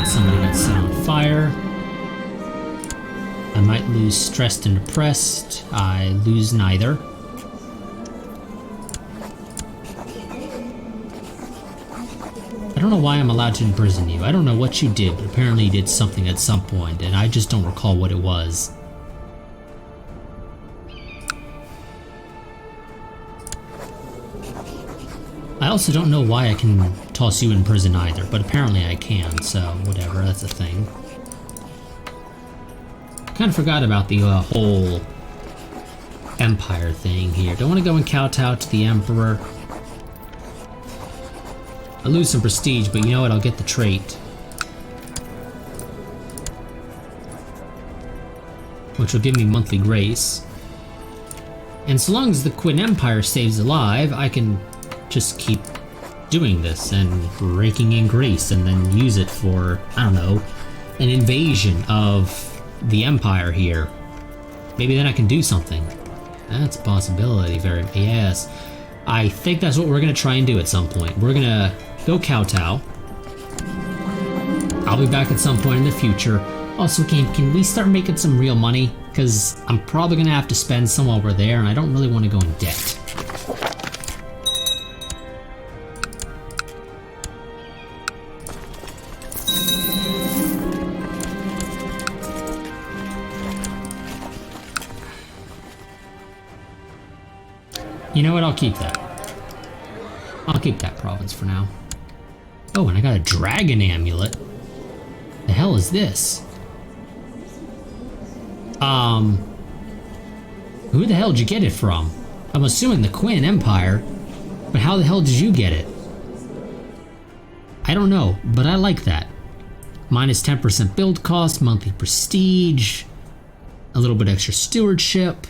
Somebody got set on fire. I might lose stressed and depressed. I lose neither. I don't know why I'm allowed to imprison you. I don't know what you did, but apparently you did something at some point, and I just don't recall what it was. I also don't know why I can toss you in prison either, but apparently I can, so whatever, that's a thing. Kind of forgot about the whole empire thing here. Don't want to go and kowtow to the emperor. I lose some prestige, but you know what? I'll get the trait. Which will give me monthly grace. And so long as the Qin Empire stays alive, I can just keep doing this and raking in grace and then use it for, I don't know, an invasion of the empire here. Maybe then I can do something. That's a possibility, yes. I think that's what we're gonna try and do at some point. We're gonna go kowtow. I'll be back at some point in the future. Also, can we start making some real money? Because I'm probably gonna have to spend some while we're there, and I don't really want to go in debt. You know what? I'll keep that. I'll keep that province for now. Oh, and I got a dragon amulet. The hell is this? Who the hell did you get it from? I'm assuming the Qin Empire, but how the hell did you get it? I don't know, but I like that. Minus 10% build cost, monthly prestige, a little bit extra stewardship,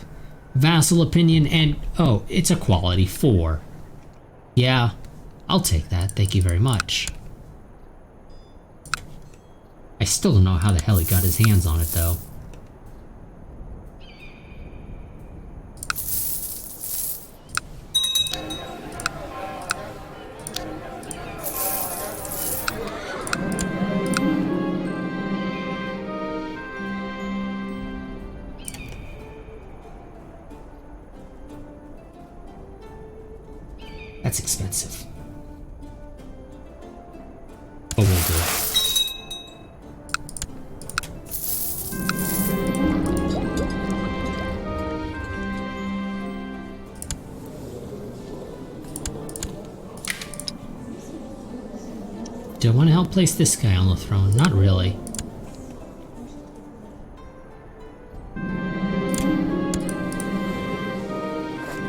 vassal opinion, and oh, it's a quality 4. Yeah, I'll take that, thank you very much. I still don't know how the hell he got his hands on it though. That's expensive. But we'll do it. Do I want to help place this guy on the throne? Not really.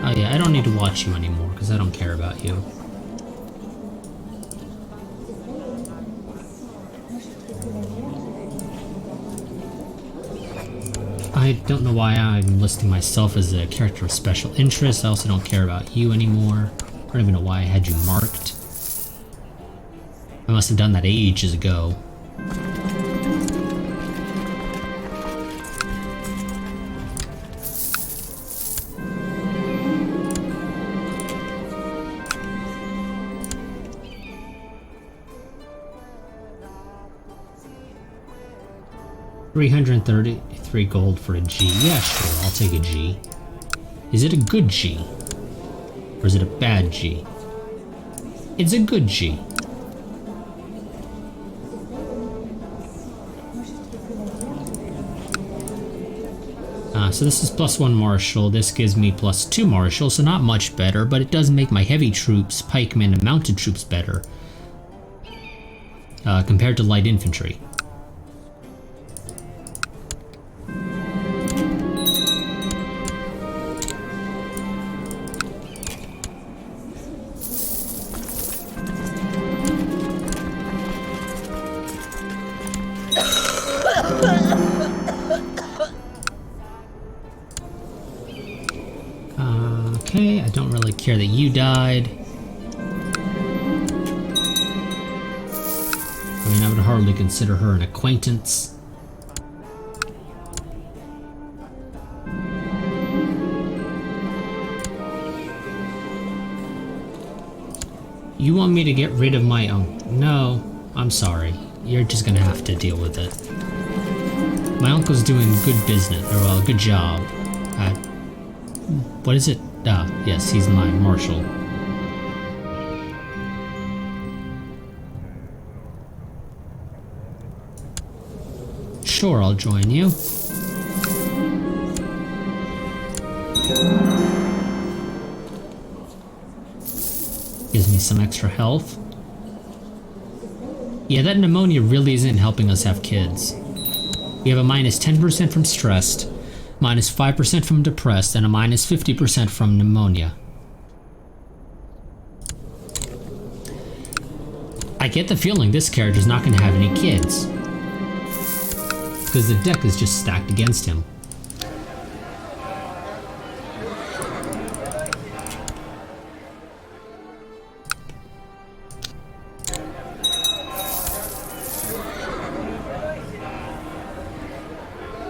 Oh yeah, I don't need to watch you anymore because I don't care about you. I don't know why I'm listing myself as a character of special interest. I also don't care about you anymore. I don't even know why I had you marked. I must have done that ages ago. $333 gold for a G. Yeah, sure, I'll take a G. Is it a good G? Or is it a bad G? It's a good G. So this is +1 martial, this gives me +2 martial, so not much better, but it does make my heavy troops, pikemen, and mounted troops better. Compared to light infantry. Okay, I don't really care that you died. I mean, I would hardly consider her an acquaintance. You want me to get rid of my own? No, I'm sorry. You're just gonna have to deal with it. My uncle's doing good business, or well, good job. What is it? Ah, yes, he's my marshal. Sure, I'll join you. Gives me some extra health. Yeah, that pneumonia really isn't helping us have kids. We have a minus 10% from stressed, minus 5% from depressed, and a minus 50% from pneumonia. I get the feeling this character's not going to have any kids, because the deck is just stacked against him.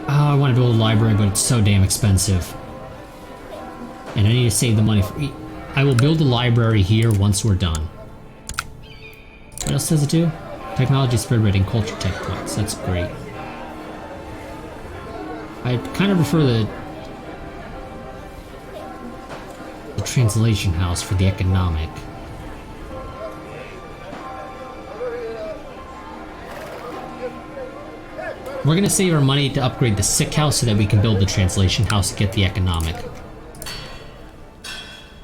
Oh, I want to build a library, but it's so damn expensive. And I need to save the money for... I will build a library here once we're done. What else does it do? Technology spread rating, culture tech points. That's great. I kind of prefer the translation house for the economic. We're gonna save our money to upgrade the sick house so that we can build the translation house to get the economic.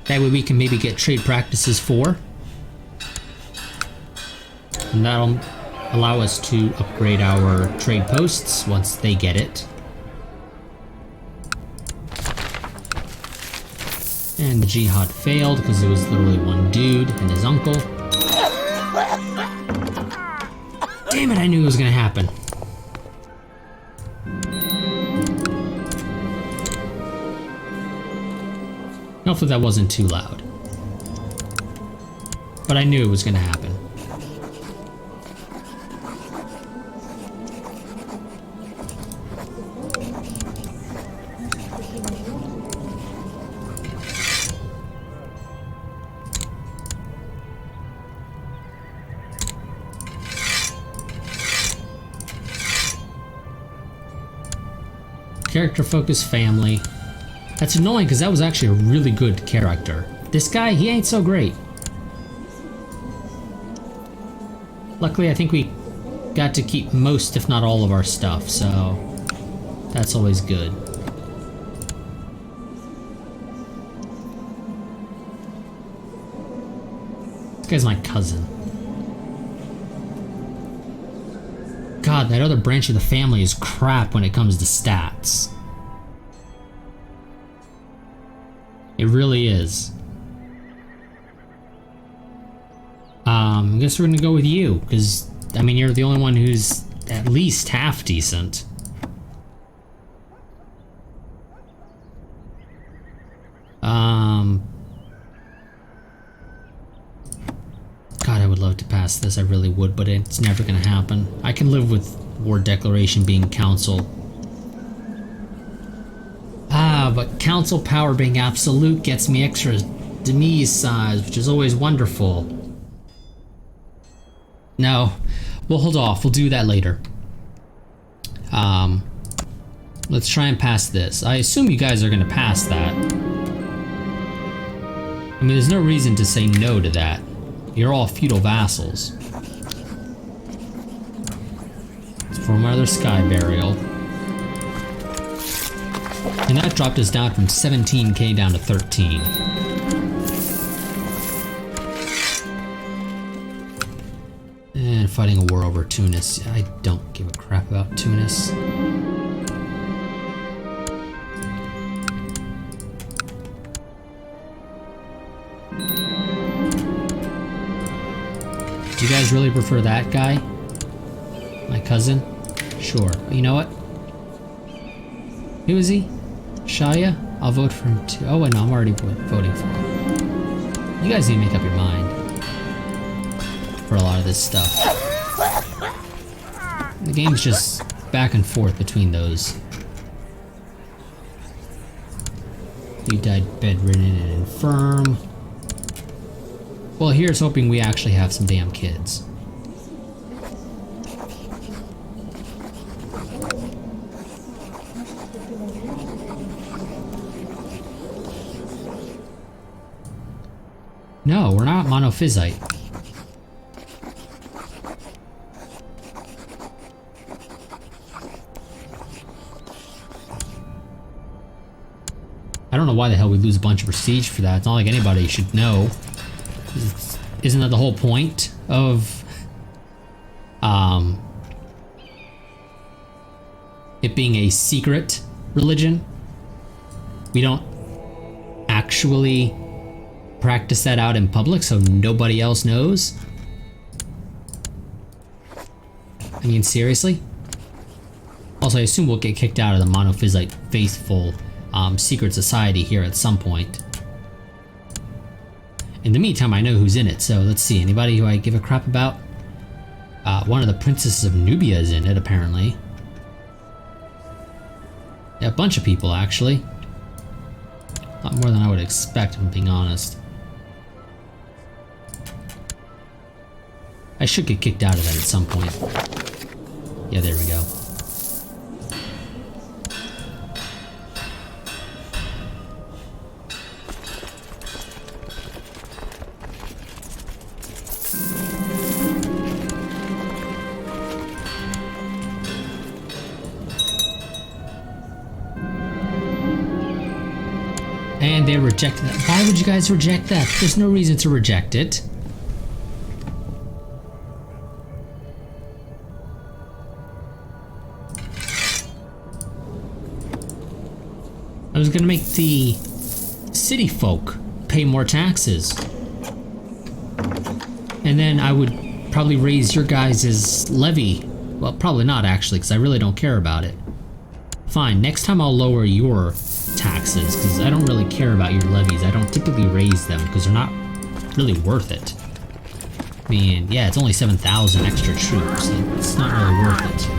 That way we can maybe get trade practices for. And that'll allow us to upgrade our trade posts once they get it. And the jihad failed because it was literally one dude and his uncle. Damn it, I knew it was gonna happen. Hopefully that wasn't too loud. But I knew it was gonna happen. Character focus family. That's annoying because that was actually a really good character. This guy, he ain't so great. Luckily, I think we got to keep most, if not all, of our stuff, so that's always good. This guy's my cousin. God, that other branch of the family is crap when it comes to stats. It really is. I guess we're gonna go with you, because, I mean, you're the only one who's at least half decent. God, I would love to pass this, I really would, but it's never gonna happen. I can live with war declaration being council. But council power being absolute gets me extra demise size, which is always wonderful. No, we'll hold off. We'll do that later. Let's try and pass this. I assume you guys are going to pass that. I mean, there's no reason to say no to that. You're all feudal vassals. Let's form another sky burial. And that dropped us down from 17k down to 13. And fighting a war over Tunis. I don't give a crap about Tunis. Do you guys really prefer that guy? My cousin? Sure. You know what? Who is he? Shaya? I'll vote for him too. Oh, wait, no, I'm already voting for him. You guys need to make up your mind for a lot of this stuff. The game's just back and forth between those. You died bedridden and infirm. Well, here's hoping we actually have some damn kids. No, we're not monophysite. I don't know why the hell we lose a bunch of prestige for that. It's not like anybody should know. Isn't that the whole point of it being a secret religion. We don't actually practice that out in public, so nobody else knows. I mean, seriously? Also, I assume we'll get kicked out of the Monophysite Faithful secret society here at some point. In the meantime, I know who's in it, so let's see. Anybody who I give a crap about? One of the princesses of Nubia is in it, apparently. Yeah, a bunch of people, actually. A lot more than I would expect, if I'm being honest. I should get kicked out of that at some point. Yeah, there we go. And they rejected that. Why would you guys reject that? There's no reason to reject it. I was gonna make the city folk pay more taxes. And then I would probably raise your guys' levy. Well, probably not actually, because I really don't care about it. Fine, next time I'll lower your taxes, because I don't really care about your levies. I don't typically raise them, because they're not really worth it. I mean, yeah, it's only 7,000 extra troops. It's not really worth it.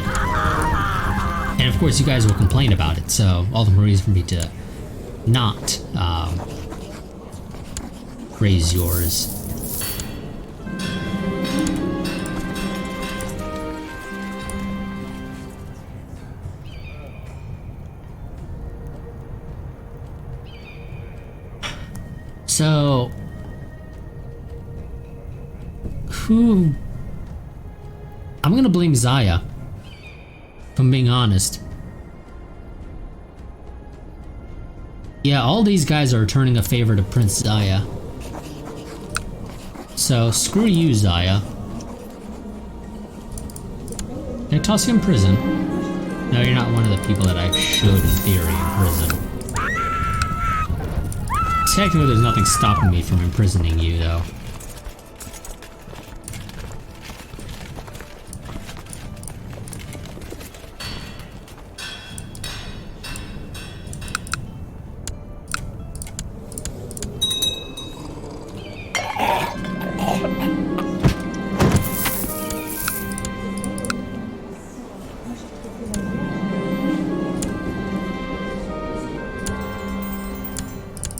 And of course, you guys will complain about it, so all the more reason for me to not raise yours. So, who? I'm gonna blame Zaya, if I'm being honest. Yeah, all these guys are returning a favor to Prince Zaya. So, screw you, Zaya. Can I toss you in prison? No, you're not one of the people that I should, in theory, imprison. Technically, there's nothing stopping me from imprisoning you, though.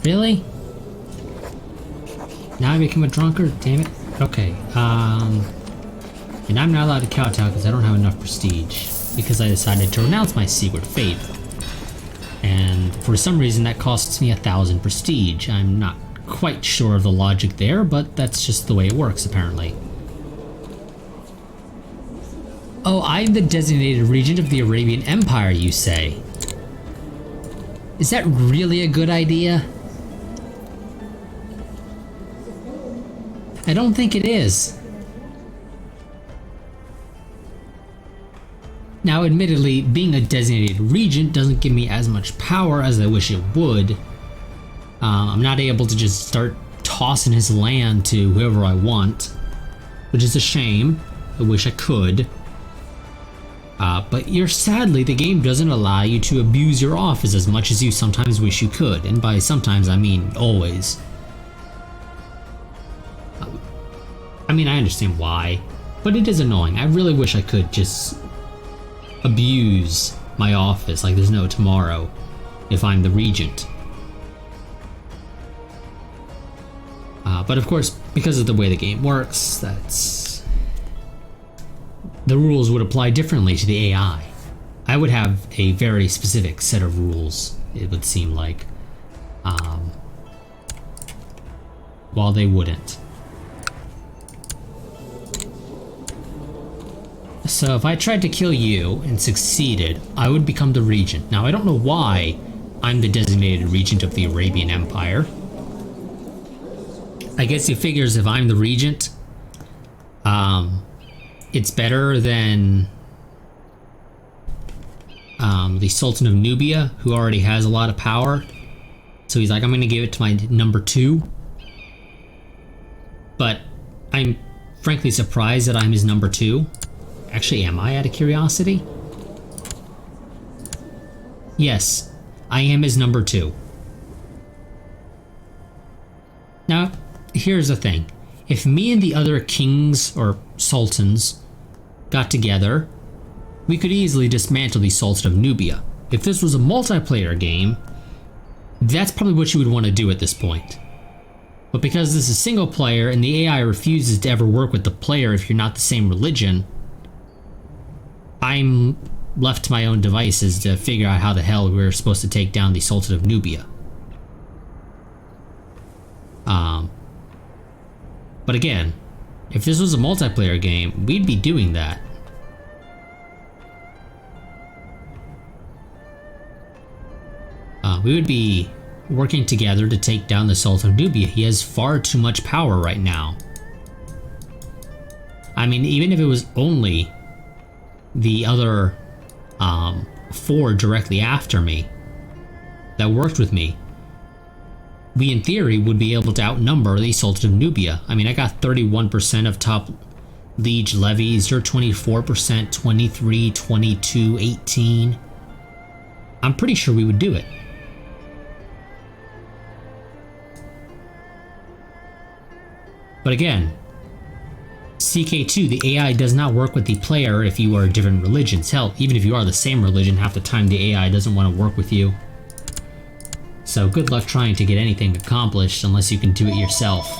Really? Now I become a drunkard? Damn it. Okay, and I'm not allowed to kowtow because I don't have enough prestige. Because I decided to renounce my secret faith. And for some reason that costs me 1,000 prestige. I'm not quite sure of the logic there, but that's just the way it works, apparently. Oh, I'm the designated regent of the Arabian Empire, you say? Is that really a good idea? I don't think it is. Now, admittedly, being a designated regent doesn't give me as much power as I wish it would. I'm not able to just start tossing his land to whoever I want, which is a shame. I wish I could. But sadly, the game doesn't allow you to abuse your office as much as you sometimes wish you could. And by sometimes, I mean always. I mean, I understand why, but it is annoying. I really wish I could just abuse my office like there's no tomorrow if I'm the regent. But of course, because of the way the game works, the rules would apply differently to the AI. I would have a very specific set of rules, it would seem like, while they wouldn't. So if I tried to kill you and succeeded, I would become the regent. Now, I don't know why I'm the designated regent of the Arabian Empire. I guess he figures if I'm the regent, it's better than the Sultan of Nubia, who already has a lot of power. So he's like, I'm going to give it to my number 2. But I'm frankly surprised that I'm his number 2. Actually, am I, out of curiosity? Yes, I am his number 2. Now, here's the thing. If me and the other kings or sultans got together, we could easily dismantle the Sultan of Nubia. If this was a multiplayer game, that's probably what you would want to do at this point. But because this is single player and the AI refuses to ever work with the player if you're not the same religion, I'm left to my own devices to figure out how the hell we're supposed to take down the Sultan of Nubia. But again, if this was a multiplayer game, we'd be doing that. We would be working together to take down the Sultan of Nubia. He has far too much power right now. I mean, even if it was only the other 4 directly after me that worked with me, we in theory would be able to outnumber the Sultan of Nubia. I mean, I got 31% of top liege levies, you're 24%, 23, 22, 18. I'm pretty sure we would do it. But again, CK2, the AI does not work with the player if you are different religions. Hell, even if you are the same religion, half the time the AI doesn't want to work with you. So good luck trying to get anything accomplished unless you can do it yourself.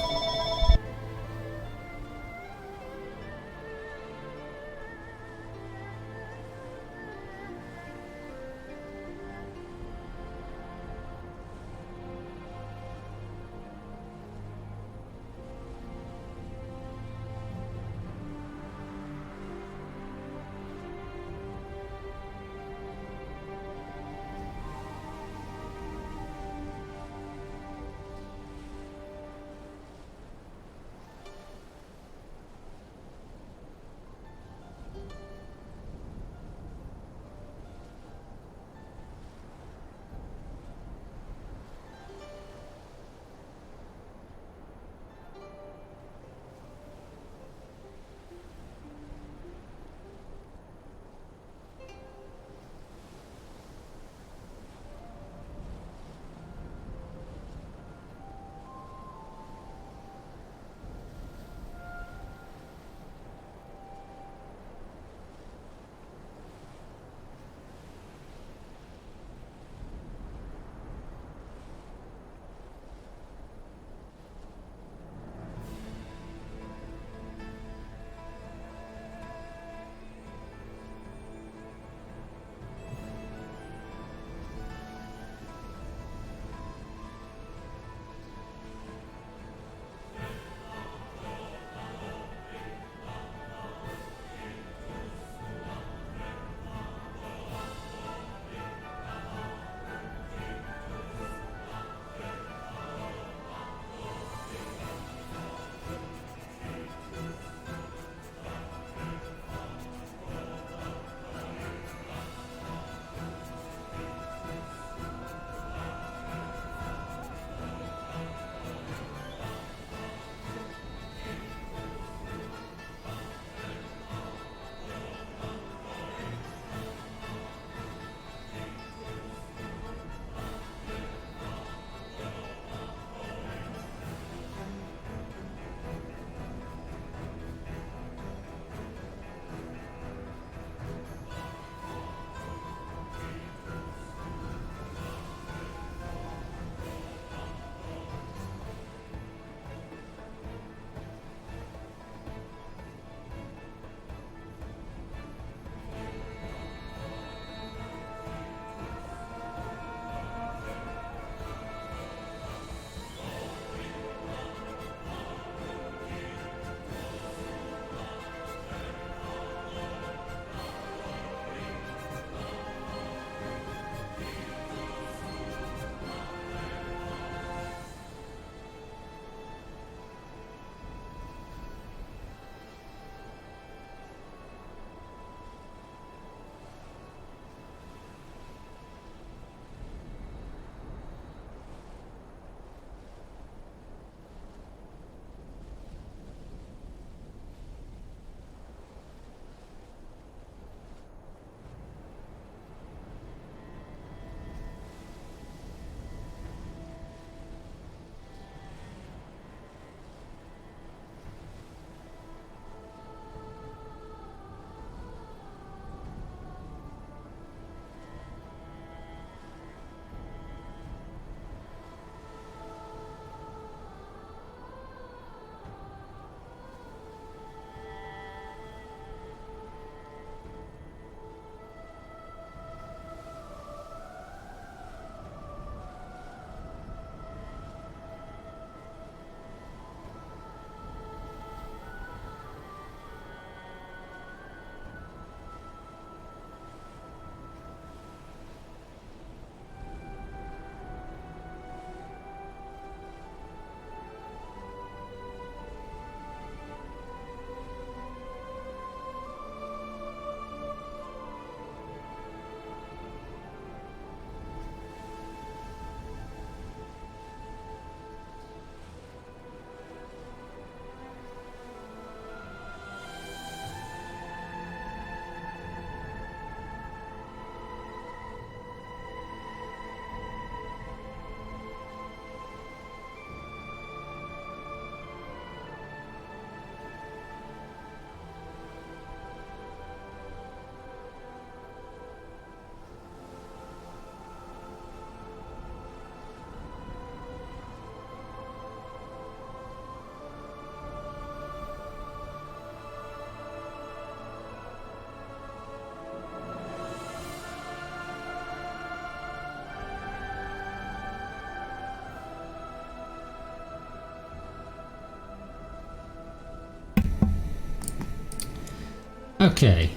Okay.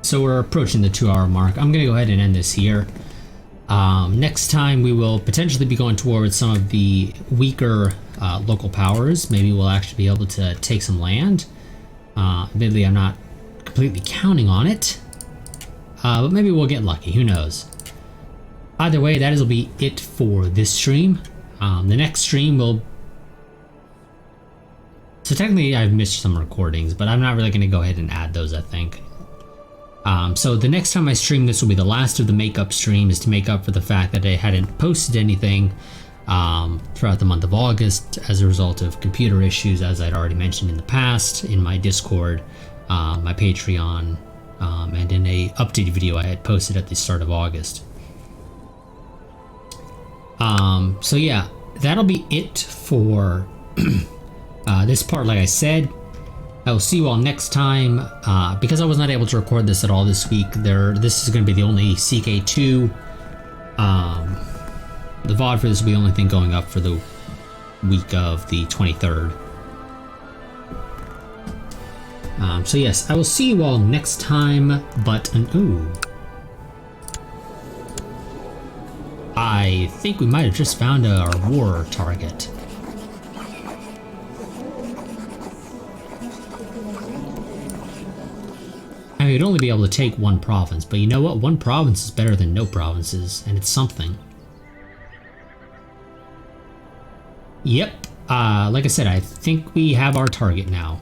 So we're approaching the 2-hour mark. I'm gonna go ahead and end this here. Next time we will potentially be going towards some of the weaker local powers. Maybe we'll actually be able to take some land. Admittedly, I'm not completely counting on it, but maybe we'll get lucky. Who knows? Either way, that will be it for this stream. The next stream will... So technically I've missed some recordings, but I'm not really going to go ahead and add those, I think. So the next time I stream this will be the last of the makeup streams to make up for the fact that I hadn't posted anything throughout the month of August as a result of computer issues, as I'd already mentioned in the past, in my Discord, my Patreon, and in a updated video I had posted at the start of August. So yeah, that'll be it for this part. Like I said, I will see you all next time. Because I was not able to record this at all this week, this is going to be the only CK2. The VOD for this will be the only thing going up for the week of the 23rd. So yes, I will see you all next time, but ooh. I think we might have just found our war target. I mean, we'd only be able to take one province, but you know what? One province is better than no provinces, and it's something. Yep. Like I said, I think we have our target now.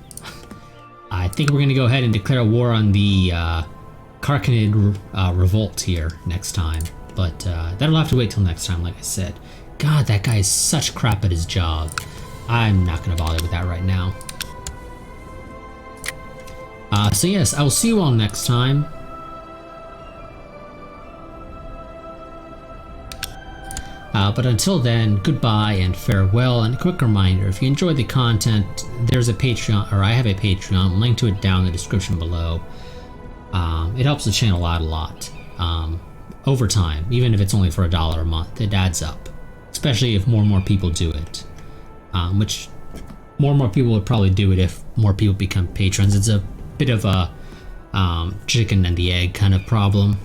I think we're going to go ahead and declare war on the Karkanid revolt here next time. But that'll have to wait till next time, like I said. God, that guy is such crap at his job. I'm not going to bother with that right now. So yes, I will see you all next time. But until then, goodbye and farewell. And a quick reminder, if you enjoyed the content, there's a Patreon, or I have a Patreon, link to it down in the description below. It helps the channel out a lot. Over time, even if it's only for $1 a month, it adds up. Especially if more and more people do it. Which more and more people would probably do it if more people become patrons. It's a bit of a chicken and the egg kind of problem.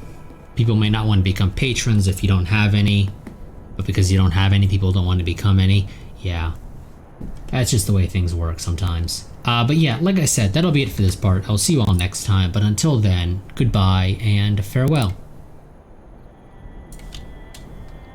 People may not want to become patrons if you don't have any, but because you don't have any, people don't want to become any. Yeah, that's just the way things work sometimes. But yeah, like I said, that'll be it for this part. I'll see you all next time, but until then, goodbye and farewell.